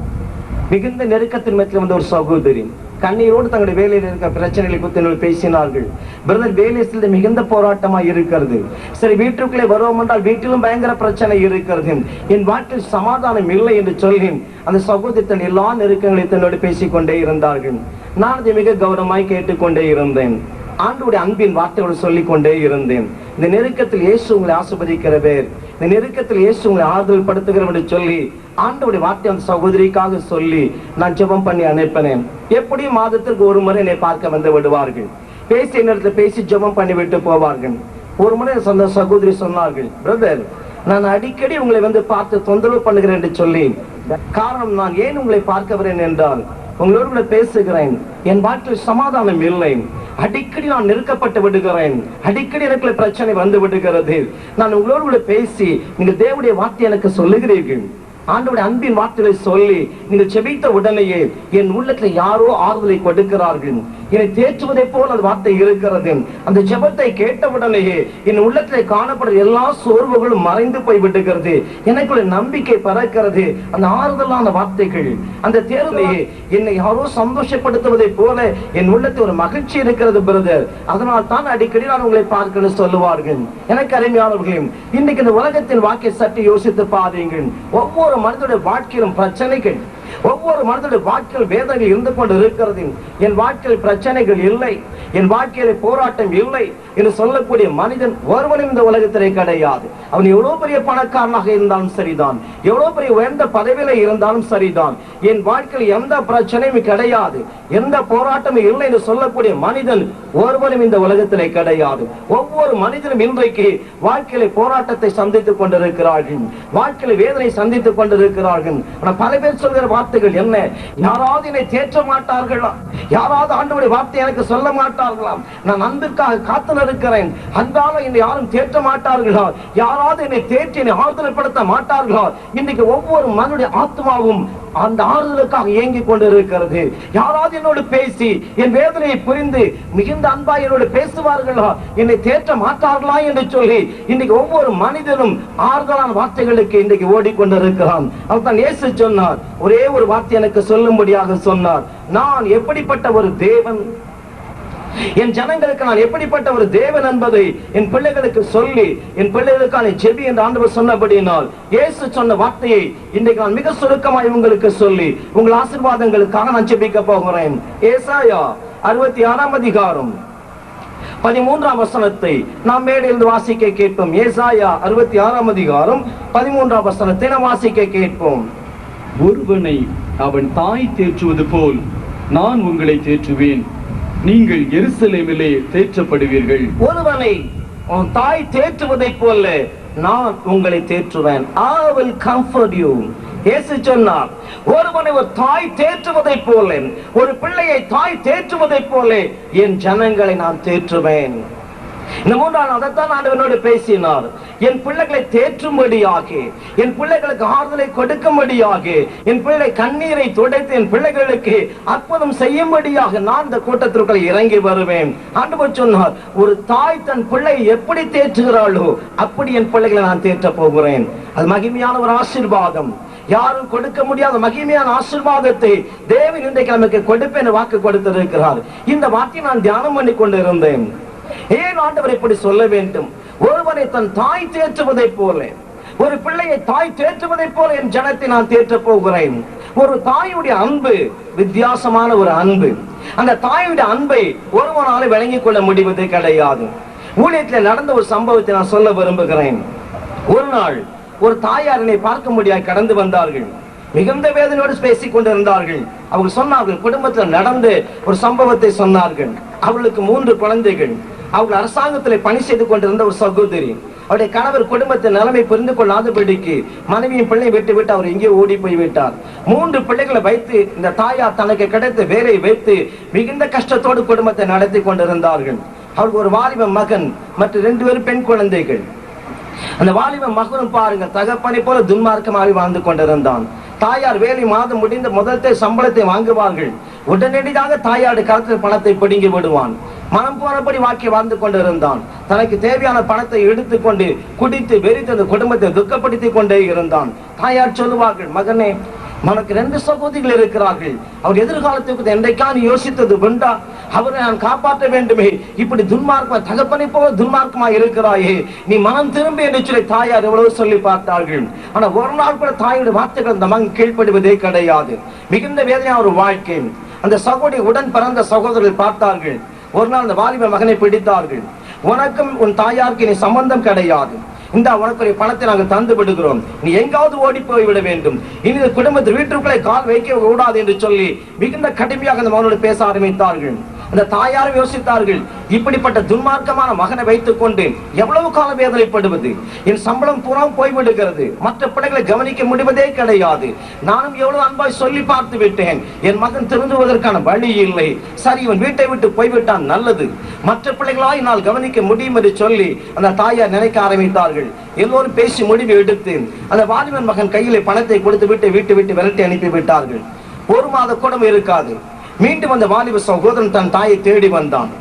மிகுந்த நெருக்கத்தின் மத்தியில் வந்த ஒரு சகோதரி கண்ணீரோடு தங்களுடைய வேலையில் இருக்கிற பிரச்சனைகளை குறித்து பேசினார்கள். பிரதர், வேலை செய்த மிகுந்த போராட்டமா இருக்கிறது. சரி, வீட்டுக்குள்ளே வருவோம் என்றால் வீட்டிலும் பயங்கர பிரச்சனை இருக்கிறது, என் வாழ்க்கையில் சமாதானம் இல்லை என்று சொல்லி அந்த சகோதரி எல்லா நெருக்கங்களை தன்னோடு பேசிக்கொண்டே இருந்தார்கள். நான் அதை மிக கௌரவமாய் கேட்டுக்கொண்டே இருந்தேன். ஆண்டவருடைய அன்பின் வார்த்தையோடு சொல்லிக் கொண்டே இருந்தேன். இந்த நெருக்கத்தில் இயேசு உங்களை ஆசீர்வதிக்கிறவர், இந்த நெருக்கத்தில் இயேசு உங்களை ஆறுதல் படுத்துகிறவர் என்று சொல்லி ஆண்டவருடைய வார்த்தை அந்த சகோதரிக்காக சொல்லி நான் ஜெபம் பண்ணி அனுப்பினேன். எப்படியும் மாதத்திற்கு ஒரு முறை என்னை பார்க்க வந்து விடுவார்கள். பேசிய நேரத்தில் பேசி ஜெபம் பண்ணி விட்டு போவார்கள். ஒரு முறை சொந்த சகோதரி சொன்னார்கள், பிரதர், நான் அடிக்கடி உங்களை வந்து பார்த்து தொந்தரவு பண்ணுகிறேன் என்று சொல்லி. காரணம், நான் ஏன் உங்களை பார்க்க வரேன் என்றால், உங்களோடு கூட பேசுகிறேன், என் வாழ்க்கையில் சமாதானம் இல்லை, அடிக்கடி நான் நெருக்கப்பட்டு விடுகிறேன், அடிக்கடி எனக்கு பிரச்சனை வந்து விடுகிறது. நான் உங்களோடு கூட பேசி நீங்கள் தேவனுடைய வார்த்தை எனக்கு சொல்லுகிறீர்கள், ஆண்டவருடைய அன்பின் வார்த்தைகளை சொல்லி நீங்கள் செபித்த உடனேயே என் உள்ளத்தில் யாரோ ஆறுதலை கொடுக்கிறார்கள். என்னை தேற்றுவதை போல் அந்த வார்த்தை இருக்கிறது. அந்த ஜெபத்தை கேட்டவுடனேயே என் உள்ளத்தில் காணப்படுற எல்லா சோர்வுகளும் மறைந்து போய் விடுகிறது. எனக்குள்ள நம்பிக்கை பறக்கிறது. அந்த ஆறுதலான வார்த்தைகள், அந்த தேர்தலையே என்னை யாரோ சந்தோஷப்படுத்துவதை போல என் உள்ளத்தில் ஒரு மகிழ்ச்சி இருக்கிறது பிரதர். அதனால் தான் அடிக்கடி நான் உங்களை பார்க்கணும் சொல்லுவார்கள். எனக்கு அருமையானவர்களையும், இன்னைக்கு இந்த உலகத்தின் வாக்கை சற்று யோசித்து பாருங்கள். ஒவ்வொரு மனிதனுடைய வாழ்க்கையிலும் பிரச்சனைகள், ஒவ்வொரு மனிதனுடைய வாழ்க்கையில் வேதனை இருந்து கொண்டு இருக்கிறது. என் வாழ்க்கையில் பிரச்சனைகள் இல்லை, என் வாழ்க்கையில போராட்டம் இல்லை என்று சொல்லக்கூடிய மனிதன் ஒருவனும் இந்த உலகத்திலே கிடையாது. அவன் எவ்வளவு பெரிய பணக்காரனாக இருந்தாலும் சரிதான், எவ்வளவு பெரிய உயர்ந்த பதவியில இருந்தாலும் சரிதான், என் வாழ்க்கையில் எந்த பிரச்சனையும் கிடையாது, எந்த போராட்டமும் இல்லை என்று சொல்லக்கூடிய மனிதன் ஒருவனும் இந்த உலகத்திலே கிடையாது. ஒவ்வொரு மனிதனும் இன்றைக்கு வாழ்க்கையில போராட்டத்தை சந்தித்துக் கொண்டிருக்கிறார்கள், வாழ்க்கையில வேதனை சந்தித்துக் கொண்டிருக்கிறார்கள். ஆனால் பல பேர் சொல்கிற வார்த்தைகள் என்ன? யாராவது என்னை தேற்ற மாட்டார்களா? யாராவது ஆண்டவருடைய வார்த்தை எனக்கு சொல்ல மாட்டார்களா? நான் அன்பிற்காக காத்து நிற்கிறேன், அன்பால என்னை யாரும் தேற்ற மாட்டார்களா? யாராவது என்னை தேற்றி என்னை ஆறுதல்படுத்த மாட்டார்களா? இன்னைக்கு ஒவ்வொரு மனுடைய ஆத்மாவும் அந்த ஆறுதலுக்காக இயங்கி கொண்டிருக்கிறது. யாராவது என்னோடு பேசி என் வேதனையை புரிந்து மிகுந்த அன்பா என்னோடு பேசுவார்களா? என்னை தேற்ற மாட்டார்களா என்று சொல்லி இன்னைக்கு ஒவ்வொரு மனிதனும் ஆறுதலான வார்த்தைகளுக்கு இன்றைக்கு ஓடிக்கொண்டிருக்கிறான். அவர்தான் இயேசு சொன்னார், ஒரே ஒரு வார்த்தை எனக்கு சொல்லும்படியாக சொன்னார், நான் எப்படிப்பட்ட ஒரு தேவன், என் ஜனங்களுக்கு நான் எப்படிப்பட்ட ஒரு தேவன் என்பதை என் பிள்ளைகளுக்கு சொல்லி என் பிள்ளைகளுக்கான ஜெபி என்று ஆண்டவர் சொன்னபடியினால் இயேசு சொன்ன வார்த்தையை இன்றைக்கு நான் மிக சுருக்கமாய் உங்களுக்கு சொல்லி உங்கள் ஆசீர்வாதங்களுக்காக நான் ஜெபிக்க போகிறேன். ஏசாயா 66 அதிகாரம் 13 வசனத்தை நாம் மேடையிலிருந்து வாசிக்க கேட்போம். ஏசாயா 66 அதிகாரம் 13 வசனத்தை நாம் வாசிக்க கேட்போம். ஒருவனை அவன் தாய் தேற்றுவது போல் நான் உங்களை தேற்றுவேன், நீங்கள் எருசலேமிலே தேற்றப்படுவீர்கள். ஒருவனை உன் தாய் தேற்றுவதை போல நான் உங்களை தேற்றுவேன். I will comfort you. இயேசு சொன்னார், ஒருவனை ஒரு தாய் தேற்றுவதை போல, ஒரு பிள்ளையை தாய் தேற்றுவதை போல என் ஜனங்களை நான் தேற்றுவேன். இந்த 3 நாள் அதைத்தான் ஆண்டவனோடு பேசினார். என் பிள்ளைகளை தேற்றும்படியாக, என் பிள்ளைகளுக்கு ஆறுதலை கொடுக்கும்படியாக, என் பிள்ளை கண்ணீரை துடைத்து என் பிள்ளைகளுக்கு அற்புதம் செய்யும்படியாக நான் இந்த கூட்டத்திற்குள் இறங்கி வருவேன். ஆண்டவர் சொன்னார், ஒரு தாய் தன் பிள்ளை எப்படி தேற்றுகிறாளோ அப்படி என் பிள்ளைகளை நான் தேற்ற போகிறேன். அது மகிமையான ஒரு ஆசீர்வாதம். யாரும் கொடுக்க முடியாத மகிமையான ஆசீர்வாதத்தை தேவன் இன்றைக்கு நமக்கு கொடுப்பேன் வாக்கு கொடுத்திருக்கிறார். இந்த வார்த்தையை நான் தியானம் பண்ணி கொண்டிருந்தேன். ஏன் ஆண்டவர் இப்படி சொல்ல வேண்டும்? ஒருவனை தன் தாய் தேற்றுவதை போல, ஒரு பிள்ளையை தாய் தேற்றுவதை போல என் ஜனத்தை நான் தேற்ற போகிறேன். ஒரு தாயுடைய அன்பு வித்தியாசமான ஒரு அன்பு. அந்த தாயுடைய அன்பை ஒருவனால விளங்கிக் கொள்ள முடிவது கிடையாது. ஊழியத்தில் நடந்த ஒரு சம்பவத்தை நான் சொல்ல விரும்புகிறேன். ஒரு நாள் ஒரு தாயாரினை பார்க்க முடியாது கடந்து வந்தார்கள். மிகுந்த வேதனையோடு பேசிக் கொண்டிருந்தார்கள். அவங்க சொன்னார்கள், குடும்பத்தில் நடந்த ஒரு சம்பவத்தை சொன்னார்கள். அவர்களுக்கு 3 குழந்தைகள். அவங்க அரசாங்கத்தில் பணி செய்து கொண்டிருந்த ஒரு சகோதரி. அவருடைய கணவர் குடும்பத்தின் நிலைமை புரிந்து கொள்ளாதபடிக்கு மனைவியின் பிள்ளை விட்டு விட்டு அவர் எங்கே ஓடி போய் விட்டார். 3 பிள்ளைகளை வைத்து இந்த தாயார் தனக்கு கிடைத்த வேலை வைத்து மிகுந்த கஷ்டத்தோடு குடும்பத்தை நடத்தி கொண்டிருந்தார்கள். அவருக்கு ஒரு வாலிப மகன் மற்றும் 2 பேர் பெண் குழந்தைகள். அந்த வாலிப மகனும் பாருங்க, தகப்பனை போல துன்மார்க்கமாக வாழ்ந்து கொண்டிருந்தான். தாயார் வேலை மாதம் முடிந்த முதல் சம்பளத்தை வாங்குவார்கள். உடனடியாக தாயாருடைய கருத்தில் பணத்தை பிடுங்கி விடுவான். மனம் போனபடி வாக்கி வாழ்ந்து கொண்டிருந்தான். தனக்கு தேவையான பணத்தை எடுத்துக்கொண்டு குடித்து வெறித்து அந்த குடும்பத்தை துக்கப்படுத்தி கொண்டே இருந்தான். தாயார் சொல்லுவார்கள், மகனே, உனக்கு 2 சகோதரிகள் இருக்கிறார்கள். அவர் எதிர்காலத்துக்கு என்றைக்கான யோசித்தது உண்டா? அவரை நான் காப்பாற்ற வேண்டுமே, இப்படி துன்மார்க்கமா தகப்பனை போல துன்மார்க்கமா இருக்கிறாயே, நீ மனம் திரும்பி என்று சொல்லி தாயார் எவ்வளவு சொல்லி பார்த்தார்கள். ஆனா ஒரு நாள் கூட தாயுடைய வார்த்தைகள் அந்த மகன் கீழ்ப்படுவதே கிடையாது. மிகுந்த வேதனையான ஒரு வாழ்க்கை. அந்த சகோதரி உடன் பிறந்த சகோதரர்கள் பார்த்தார்கள். ஒரு நாள் அந்த வாலிப மகனை பிடித்தார்கள். உனக்கும் உன் தாயாருக்கு நீ சம்பந்தம் கிடையாது, இந்த உனக்கு பணத்தை நாங்கள் தந்து விடுகிறோம், நீ எங்காவது ஓடி போய் விட வேண்டும், இனி குடும்பத்தில் வீட்டுக்குள்ளே கால் வைக்க கூடாது என்று சொல்லி மிகுந்த கடுமையாக அந்த மகனோடு பேச ஆரம்பித்தார்கள். அந்த தாயாரும் யோசித்தார்கள், இப்படிப்பட்ட துன்மார்க்கமான மகனை வைத்துக் கொண்டு எவ்வளவு காலம் வேதனைப்படுவது? என் சம்பளம் பூரா போய்விடுகிறது, மற்ற பிள்ளைகளை கவனிக்க முடிவதே கிடையாது. நானும் எவ்வளவு அன்பாய் சொல்லி பார்த்து விட்டேன், என் மகன் திருந்துவதற்கான வழி இல்லை. சரி, இவன் வீட்டை விட்டு போய்விட்டான், நல்லது, மற்ற பிள்ளைகளாய் நான் கவனிக்க முடியும் என்று சொல்லி அந்த தாயார் நினைக்க ஆரம்பித்தார்கள். எல்லோரும் பேசி முடிவு எடுத்து அந்த வாலிபன் மகன் கையிலே பணத்தை கொடுத்து விட்டு விட்டு விரட்டி அனுப்பி விட்டார்கள். ஒரு மாத கூட இருக்காது, மீண்டும் அந்த வாலிப சகோதரன் தன் தாயை தேடி வந்தான்.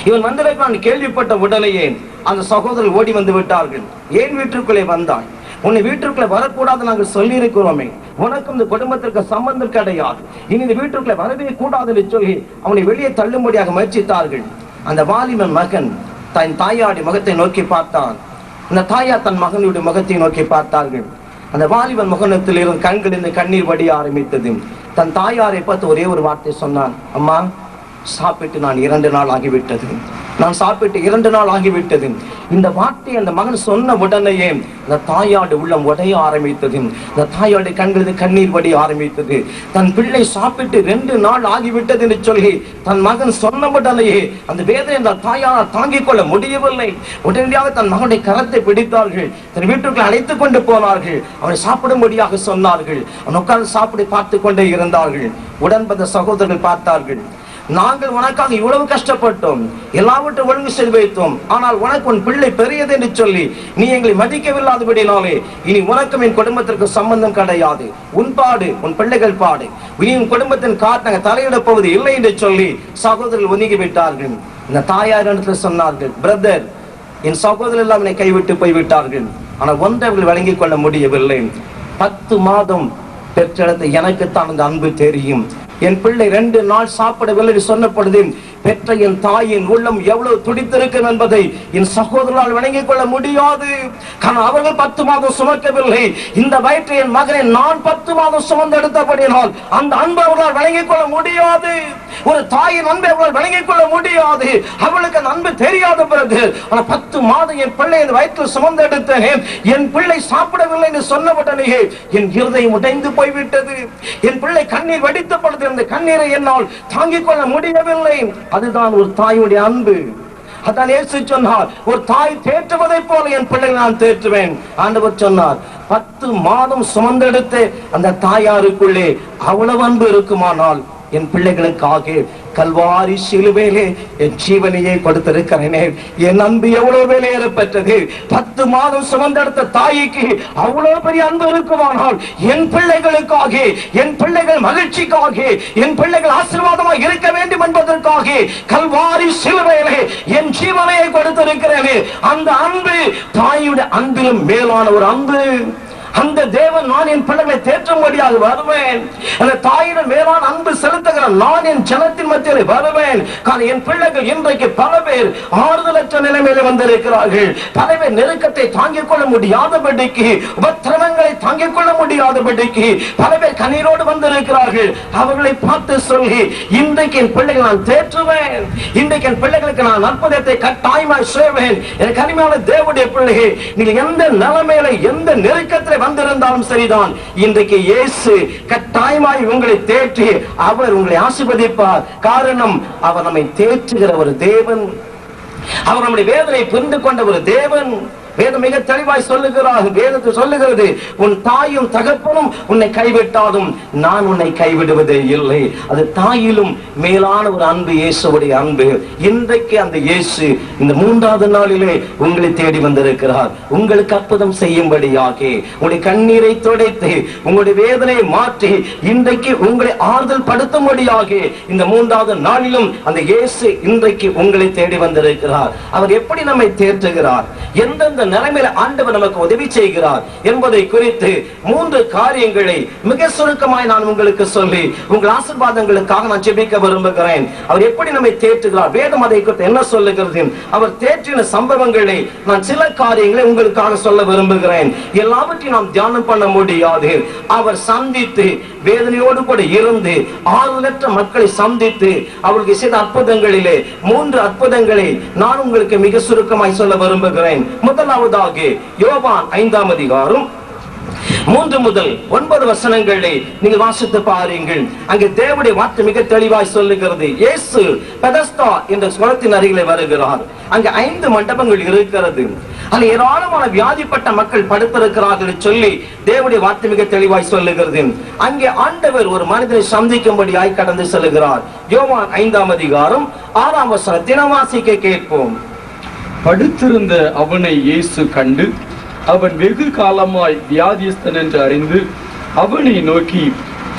இவன் வந்திருக்கான் கேள்விப்பட்ட உடனேயே அந்த சகோதரர் ஓடி வந்து விட்டார்கள். ஏன் வீட்டிற்குள்ளே வந்தாய்? உன்னை வீட்டிற்குள்ளே வரக்கூடாது நாங்கள் சொல்லி இருக்கிறோமே, உனக்கும் இந்த குடும்பத்திற்கு சம்பந்தம் கிடையாது, இனி இந்த வீட்டிற்குள்ளே வரவே கூடாது என்று சொல்லி அவனை வெளியே தள்ளும்படியாக முயற்சித்தார்கள். அந்த வாலிபன் மகன் தன் தாயாடி முகத்தை நோக்கி பார்த்தான். அந்த தாயார் தன் மகனுடைய முகத்தை நோக்கி பார்த்தார்கள். அந்த வாலிபன் முகத்தில் இருந்து கண்களிலிருந்து கண்ணீர் வடிய ஆரம்பித்தது. தன் தாயாரை பார்த்து ஒரே ஒரு வார்த்தை சொன்னான், அம்மா, சாப்பிட்டு நான் 2 நாள் ஆகிவிட்டது, நான் சாப்பிட்டு 2 நாள் ஆகிவிட்டது. இந்த வார்த்தை அந்த மகன் சொன்ன உடனேயே அந்த தாயாடு உள்ளம் உடைய ஆரம்பித்தது. அந்த தாயாடு கண்களில் கண்ணீர் வடிய ஆரம்பித்தது. தன் பிள்ளை சாப்பிட்டு 2 நாள் ஆகிவிட்டது என்று சொல்லி தன் மகன் சொன்ன உடனேயே அந்த வேதனை அந்த தாயால் தாங்கிக் கொள்ள முடியவில்லை. உடனடியாக தன் மகனுடைய கரத்தை பிடித்தார்கள், தன் வீட்டுக்கு அழைத்துக் கொண்டு போனார்கள். அவனை சாப்பிடும்படியாக சொன்னார்கள். அவன் உட்கார்ந்து சாப்பிட பார்த்து கொண்டே இருந்தார்கள். உடன்பந்த சகோதரர்கள் பார்த்தார்கள், நாங்கள் உனக்காக இவ்வளவு கஷ்டப்பட்டோம், எல்லாவற்றையும் ஒழுங்கு செய்து வைத்தோம், ஆனால் உனக்கு உன் பிள்ளை பெரியது என்று சொல்லி நீ எங்களை மதிக்கவில்லாதபடினாலே இனி உனக்கும் என் குடும்பத்திற்கு சம்பந்தம் கிடையாது, உன் பாடு உன் பிள்ளைகள் பாடு, இனி உன் குடும்பத்தின் காரணங்க தலையிடப் போவது இல்லை என்று சொல்லி சகோதரர்கள் ஒதுங்கி விட்டார்கள். இந்த தாயார் இடத்துல சொன்னார்கள், பிரதர், என் சகோதரர் எல்லாம் என்னை கைவிட்டு போய்விட்டார்கள், ஆனால் ஒன்றை அவர்கள் வழங்கிக் கொள்ள முடியவில்லை. 10 மாதம் பெற்றெடுத்த எனக்குத்தான் அந்த அன்பு தெரியும். என் பிள்ளை 2 நாள் சாப்பிடவில்லை சொன்ன பொழுது பெற்ற என் தாயின் உள்ளம் எவ்வளவு துடித்திருக்கும் என்பதை என் சகோதரரால் வழங்கிக் கொள்ள முடியாது. காரணம் அவர்கள் 10 மாதம் சுமக்கவில்லை. இந்த வயிற்றை என் மகனை நான் 10 மாதம் சுமந்தெடுத்தபடியால் அந்த அன்பு அவர்களால் வழங்கிக் கொள்ள முடியாது. ஒரு தாயின் அன்பை அவர்கள் வழங்கிக் கொள்ள முடியாது. அவளுக்கு அந்த அன்பு தெரியாத பிறகு 10 மாதம் என் பிள்ளை என் வயிற்றில் சுமந்தெடுத்தேன், என் பிள்ளை சாப்பிடவில்லை என்று சொன்ன உடனே என் இருதயம் உடைந்து போய்விட்டது. என் பிள்ளை கண்ணீர் வடித்த பொழுது அந்த கண்ணீரை என்னால் தாங்கிக் கொள்ள முடியவில்லை. அதுதான் ஒரு தாயுடைய அன்பு. அதான் இயேசு சொன்னார், ஒரு தாய் தேற்றுவதை போல என் பிள்ளைகளை நான் தேற்றுவேன். ஆண்டவர் சொன்னார், 10 மாதம் சுமந்தெடுத்து அந்த தாயாருக்குள்ளே அவ்வளவு அன்பு இருக்குமானால் என் பிள்ளைகளுக்காக கல்வாரி சிலுவையிலே என் ஜீவனையை கொடுத்திருக்கிறேனே, என் அன்பு எவ்வளவு விலையேற பெற்றது. 10 மாதம் சுமந்தெடுத்த தாய்க்கு அவ்வளவு பெரிய அன்பு இருக்குமானால் என் பிள்ளைகளுக்காக, என் பிள்ளைகள் மகிழ்ச்சிக்காக, என் பிள்ளைகள் ஆசீர்வாதமாக இருக்க வேண்டும் என்பதற்காக கல்வாரி சிலுவையிலே என் ஜீவனையை கொடுத்திருக்கிறேனே, அந்த அன்பு தாயுடைய அன்பிலும் மேலான ஒரு அன்பு. அந்த தேவன் நான் என் பிள்ளைகளை தேற்றும்படியாக வருவேன். அந்த தாயிடம் மேலான அன்பு செலுத்துகிற நான் என் ஜனத்தின் மத்தியில் வருவேன். என் பிள்ளைகள் இன்றைக்கு பல பேர் ஆறுதலற்ற நிலைமையில வந்திருக்கிறார்கள். பல பேர் நெருக்கத்தை தாங்கிக் கொள்ள முடியாதபடிக்கு, உபத்திரவங்களை தாங்கிக் கொள்ள முடியாதபடிக்கு பல பேர் கண்ணீரோடு வந்திருக்கிறார்கள். அவர்களை பார்த்து சொல்லி, இன்றைக்கு என் பிள்ளைகள் நான் தேற்றுவேன், இன்றைக்கு என் பிள்ளைகளுக்கு நான் அற்புதத்தை கட்டாயமாய் செய்வேன். எனக்கு அருமையான தேவனுடைய பிள்ளைகள், நீங்கள் எந்த நிலைமையில எந்த நெருக்கத்தில் வந்திருந்தாலும் சரிதான், இன்றைக்கு இயேசு கட்டாயமாய் உங்களை தேற்றி அவர் உங்களை ஆசீர்வதிப்பார். காரணம், அவர் நம்மை தேற்றுகிற ஒரு தேவன், அவர் நம்முடைய வேதனை புரிந்து கொண்ட ஒரு தேவன். வேதம் மிக தெளிவாய் சொல்லுகிறார், வேதத்தை சொல்லுகிறது, உன் தாயும் தகப்பனும் உன்னை கைவிட்டாலும் நான் உன்னை கைவிடுவதே இல்லை. அது தாயிலும் மேலான ஒரு அன்பு, இயேசுவுடைய அன்பு. இன்றைக்கு அந்த இயேசு இந்த 3வது நாளிலே உங்களை தேடி வந்திருக்கிறார். உங்களுக்கு அற்புதம் செய்யும்படியாக, உங்களுடைய கண்ணீரை துடைத்து உங்களுடைய வேதனையை மாற்றி இன்றைக்கு உங்களை ஆறுதல் படுத்தும்படியாக இந்த 3வது நாளிலும் அந்த இயேசு இன்றைக்கு உங்களை தேடி வந்திருக்கிறார். அவர் எப்படி நம்மை தேற்றுகிறார், எந்தெந்த நிலைமையில ஆண்டவர் நமக்கு உதவி செய்கிறார் என்பதை குறித்து 3 காரியங்களை மிக சுருக்கமாய் நான் உங்களுக்கு சொல்லி உங்கள் ஆசீர்வாதங்களுக்காக நான் ஜெபிக்க விரும்புகிறேன். அவர் எப்படி நம்மை தேற்றுகிறார், வேதம் அதை குறித்து என்ன சொல்லுகிறது, அவர் தேற்றின சம்பவங்களை நான் சில காரியங்களை உங்களுக்காக சொல்ல விரும்புகிறேன். எல்லாவற்றையும் நாம் தியானம் பண்ண முடியாது. அவர் சந்தித்து வேதனையோடு கூட இருந்து ஆறுதலற்ற மக்களை சந்தித்து அவர்களுக்கு செய்த அற்புதங்களிலே 3 அற்புதங்களை நான் உங்களுக்கு மிக சுருக்கமாய் சொல்ல விரும்புகிறேன். முதலாவதாக யோவான் 5ஆம் அதிகாரம் 3 முதல் 9 வசனங்களை நீங்கள் வாசித்து பாருங்கள். அங்கே தேவனுடைய வார்த்தை மிக தெளிவாய் சொல்லுகிறது. இயேசு பெதஸ்தா என்ற குளத்தின் அருகிலே வருகிறார். அங்கே 5 மண்டபங்கள் இருக்கிறது. அதில் ஏராளமான வியாதிப்பட்ட மக்கள் படுத்திருக்கிறார்கள் சொல்லி தேவனுடைய வார்த்தை மிக தெளிவாய் சொல்லுகிறது. அங்கே ஆண்டவர் ஒரு மனிதனை சந்திக்கும்படியாய் கடந்து செல்கிறார். யோவான் 5ஆம் அதிகாரம் 6ஆம் வசனத்தை நாம் வாசிக்க கேட்போம். படுத்திருந்த அவனை இயேசு கண்டு அவன் வெகு காலமாய் வியாதிஸ்தன் என்று அறிந்து அவனை நோக்கி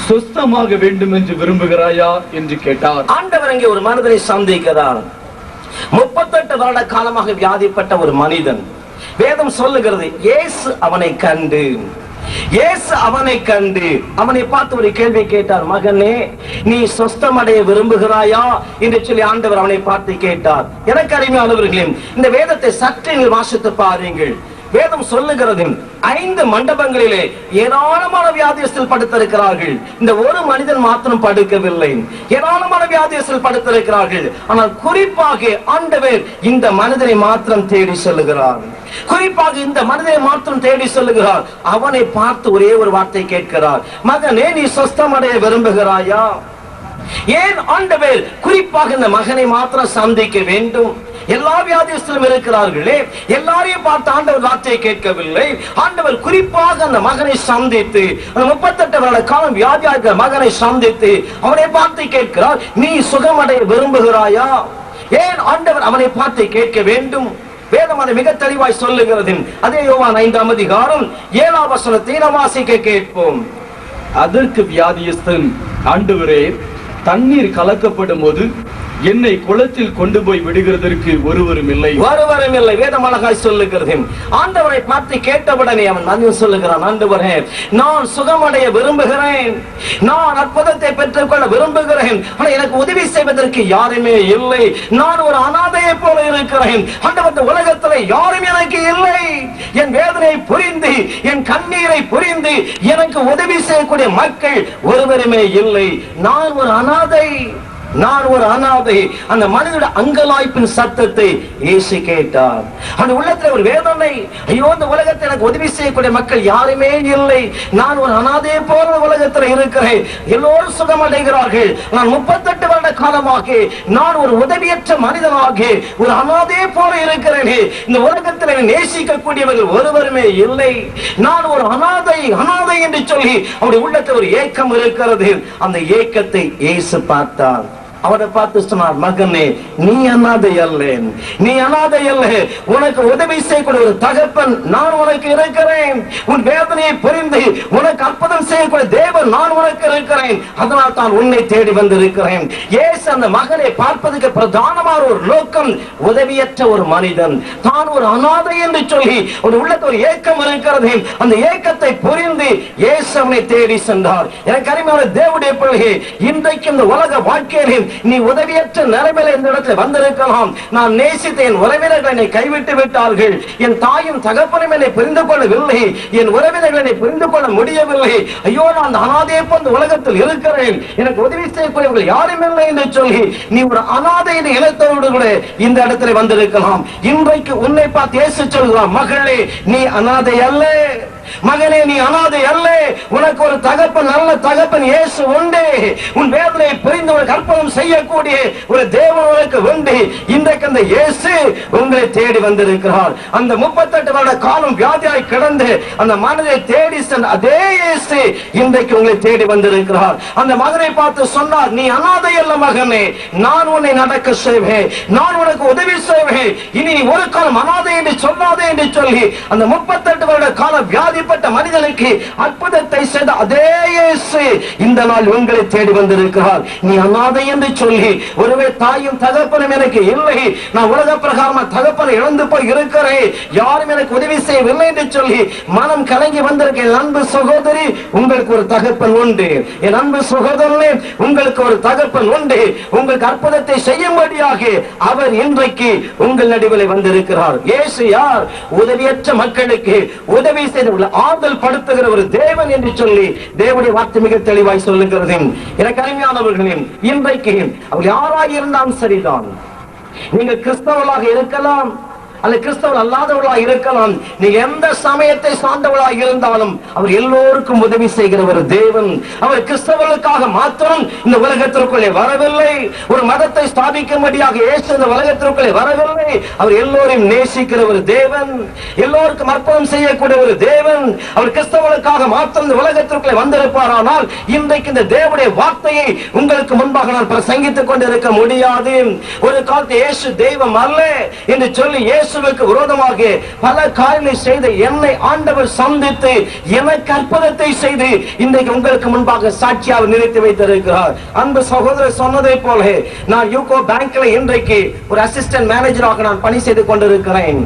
சொஸ்தமாக வேண்டும் என்று விரும்புகிறாயா என்று கேட்டார். ஆண்டவர் அங்கே ஒரு மனிதனை சந்திக்கிறார். 38 வருட காலமாக வியாதிப்பட்ட ஒரு மனிதன். வேதம் சொல்லுகிறது, இயேசு அவனை கண்டு அவனை பார்த்து ஒரு கேள்வி கேட்டார். மகனே, நீ சொஸ்தமடைய விரும்புகிறாயா என்று சொல்லி ஆண்டவர் அவனை பார்த்து கேட்டார். எனக்கு அருமையானவர்களே, இந்த வேதத்தை சற்றே வாசித்து பாருங்கள். வேதம் சொல்லுகிறது, 5 மண்டபங்களிலே ஏராளமான வியாதியஸ்தர்கள் படுத்திருக்கிறார்கள். இந்த ஒரு மனிதன் மாத்திரம் படுக்கவில்லை, ஏராளமான வியாதியஸ்தர்கள் படுத்திருக்கிறார்கள். ஆனால் குறிப்பாக ஆண்டவர் இந்த மனிதனை மாத்திரம் தேடி செல்லுகிறார். அவனை பார்த்து ஒரே ஒரு வார்த்தை கேட்கிறார். மகனே, நீ சொஸ்தமடைய விரும்புகிறாயா? ஏன் ஆண்டவர் குறிப்பாக இந்த மகனை மாத்திரம் சந்திக்க வேண்டும்? எல்லா வியாதிஸ்தரும் இருக்கிறார்களே, எல்லாரையும் பார்த்து ஆண்டவர் வார்த்தையை கேட்கவில்லை. ஆண்டவர் குறிப்பாக அந்த மகனை சந்தித்து, அந்த 38 வருட காலம் வியாதியா இருக்கிற மகனை சந்தித்து அவனை பார்த்து கேட்கிறார், நீ சுகமடைய விரும்புகிறாயா? ஏன் ஆண்டவர் அவனை பார்த்து கேட்க வேண்டும்? வேதம் அதை மிக தெளிவாய் சொல்லுகிறது. அதே யோவான் 5ஆம் அதிகாரம் 7ஆம் வசனத்தை நாம் வாசிக்க கேட்போம். அதற்கு வியாதியஸ்தன், ஆண்டவரே, தண்ணீர் கலக்கப்படும் போது என்னை குளத்தில் கொண்டு போய் விடுகிறதற்கு ஒருவரும் இல்லை. வேதம் அழகாய் சொல்லுகிறது. ஆண்டவரை பார்த்து கேட்டவுடனே அவன் மகன் சொல்லுகிறான், ஆண்டவரே, நான் சுகமடைய விரும்புகிறேன், நான் அற்புதத்தை பெற்றுக்கொள்ள விரும்புகிறேன். ஆனால் எனக்கு உதவி செய்வதற்கு யாருமே இல்லை. நான் ஒரு அனாதையை போல இருக்கிறேன். ஆண்டவர், உலகத்தில் யாரும் எனக்கு இல்லை. என் வேதனை புரிந்து, என் கண்ணீரை புரிந்து எனக்கு உதவி செய்யக்கூடிய மக்கள் ஒருவருமே இல்லை. நான் ஒரு அனாதை. அந்த மனிதனுடைய அங்கலாய்ப்பின் சத்தத்தை இயேசு கேட்டார். அந்த உள்ளத்தில் ஒரு வேதனை, ஐயோ, இந்த உலகத்தில் எனக்கு உதவி செய்யக்கூடிய மக்கள் யாருமே இல்லை. நான் ஒரு அனாதையை போல உலகத்தில் இருக்கிறேன். எல்லோரும் சுகமடைகிறார்கள். நான் 38 வருட காலமாக நான் ஒரு உதவியற்ற மனிதனாக ஒரு அனாதையை போல இருக்கிறேனே. இந்த உலகத்தில் நேசிக்கக்கூடியவர்கள் ஒருவருமே இல்லை. நான் ஒரு அனாதை என்று சொல்லி அவருடைய உள்ளத்தில் ஒரு ஏக்கம் இருக்கிறது. அந்த ஏக்கத்தை இயேசு பார்த்தார். அவரை பார்த்து சொன்னார், மகனே, நீ அனாதை அல்ல. உனக்கு உதவி செய்யக்கூடிய ஒரு தகப்பன் நான் உனக்கு இருக்கிறேன். உன் வேதனையை புரிந்து உனக்கு அற்புதம் செய்யக்கூடிய தேவன் நான் உனக்கு இருக்கிறேன். அதனால் தான் உன்னை தேடி வந்திருக்கிறேன். இயேசு அந்த மகனை பார்ப்பதற்கு பிரதானமான ஒரு நோக்கம், உதவியற்ற ஒரு மனிதன், தான் ஒரு அனாதை என்று சொல்லி ஒரு உள்ளத்தில் ஒரு ஏக்கம் இருக்கிறது. அந்த ஏக்கத்தை புரிந்து இயேசு அவனை தேடி சென்றார். எனக்கு அருமையான தேவனுடைய பிள்ளையே, இன்றைக்கு இந்த உலக வாழ்க்கையில் நீ உதவியற்ற நிலைமையில இந்த இடத்தில் வந்திருக்கலாம். நான் நேசித்த என் உறவினர்கள் என்னை கைவிட்டு விட்டார்கள். என் தாயும் தகப்பனும் என்னை புரிந்து கொள்ளவில்லை. என் உறவினர்கள் என்னை புரிந்து கொள்ள முடியவில்லை. ஐயோ, நான் அனாதை போன்ற உலகத்தில் இருக்கிறேன். எனக்கு உதவி செய்யக்கூடியவர்கள் யாரும் இல்லை என்று சொல்லி நீ ஒரு அனாதை இனத்தோடு கூட இந்த இடத்துல வந்திருக்கலாம். இன்றைக்கு உன்னை பார்த்து இயேசு சொல்கிறார், மகளே, நீ அனாதை அல்ல. மகனே, நீ அனாதை அல்ல. உனக்கு ஒரு தகப்பன், நல்ல தகப்பன் இயேசு உண்டு. உன் வேதனை புரிந்து உனக்கு அற்புதம் செய்யக்கூடிய ஒரு தேவன் உனக்கு உண்டு. இன்றைக்கு அந்த இயேசு உங்களை தேடி வந்திருக்கிறார். அந்த 38 வருட காலம் வியாதியாய் கிடந்து அந்த மனதை தேடி சென்ற அதே இயேசு இன்றைக்கு உங்களை தேடி வந்திருக்கிறார். அந்த மகனை பார்த்து சொன்னார், நீ அனாதை அல்ல மகனே, நான் உன்னை நடக்க செய்வேன், நான் உனக்கு உதவி செய்வேன். இனி நீ ஒரு காலம் அனாதை என்று சொல்லாதே என்று சொல்லி அந்த 38 வருட கால வியாதிப்பட்ட மனிதனுக்கு அற்புதத்தை செய்த அதே இயேசு இந்த நாள் உங்களை தேடி வந்திருக்கிறார். நீ அனாதை என்று சொல்லி, ஒருவே தாயும் தகப்பனும் எனக்கு இல்லை, நான் உலக பிரகாரமா தகப்பனை இழந்து போய் இருக்கிறேன், யாரும் எனக்கு உதவி செய்யவில்லை என்று சொல்லி மனம் கலங்கி வந்திருக்க என் அன்பு சகோதரி, உங்களுக்கு ஒரு தகப்பன் உண்டு. என் அன்பு சகோதரனே, உங்களுக்கு ஒரு தகப்பன் உண்டு. உங்களுக்கு அற்புதத்தை செய்யும்படியாக அவர் இன்றைக்கு உங்கள் நடுவில் வந்திருக்கிறார். இயேசு யார்? உதவியற்ற மக்களுக்கு உதவி செய்த ஆறுதல் படுத்துகிற ஒரு தேவன் என்று சொல்லி தேவனுடைய வார்த்தை மிக தெளிவாய் சொல்லுகிறது. எனக்கு அருமையானவர்களே, இன்றைக்கு அவர் யாராக இருந்தாலும் சரிதான். நீங்கள் கிறிஸ்தவர்களாக இருக்கலாம் அல்ல கிறிஸ்தவர் அல்லாதவர்களாக இருக்கலாம், நீங்க எந்த சமயத்தை சார்ந்தவர்களாக இருந்தாலும் அவர் எல்லோருக்கும் உதவி செய்கிற ஒரு தேவன். அவர் கிறிஸ்தவர்களுக்காக மாத்திரம் இந்த உலகத்திற்குள்ளே வரவில்லை, ஒரு மதத்தை ஸ்தாபிக்கும்படியாக இயேசு இந்த உலகத்திற்குள்ளே வரவில்லை. அவர் எல்லோரையும் நேசிக்கிற ஒரு தேவன், எல்லோருக்கும் அர்ப்பணம் செய்யக்கூடிய ஒரு தேவன். அவர் கிறிஸ்தவர்களுக்காக மாத்திரம் இந்த உலகத்திற்குள்ளே வந்திருப்பாரானால் இன்றைக்கு இந்த தேவனுடைய வார்த்தையை உங்களுக்கு முன்பாக நான் பிரசங்கித்துக் கொண்டிருக்க முடியாது. ஒரு காலத்து இயேசு தெய்வம் அல்ல என்று சொல்லி இயேசுவுக்கு விரோதமாக பல காரியங்களை செய்த என்னை ஆண்டவர் சந்தித்து எனக்கு அற்புதத்தை செய்து இன்றைக்கு உங்களுக்கு முன்பாக சாட்சியாக நிறுத்தி வைத்திருக்கிறார். அன்பு சகோதரர் சொன்னதை போல நான் யூகோ பேங்க்ல இன்றைக்கு ஒரு அசிஸ்டன்ட் மேனேஜராக நான் பணி செய்து கொண்டிருக்கிறேன்.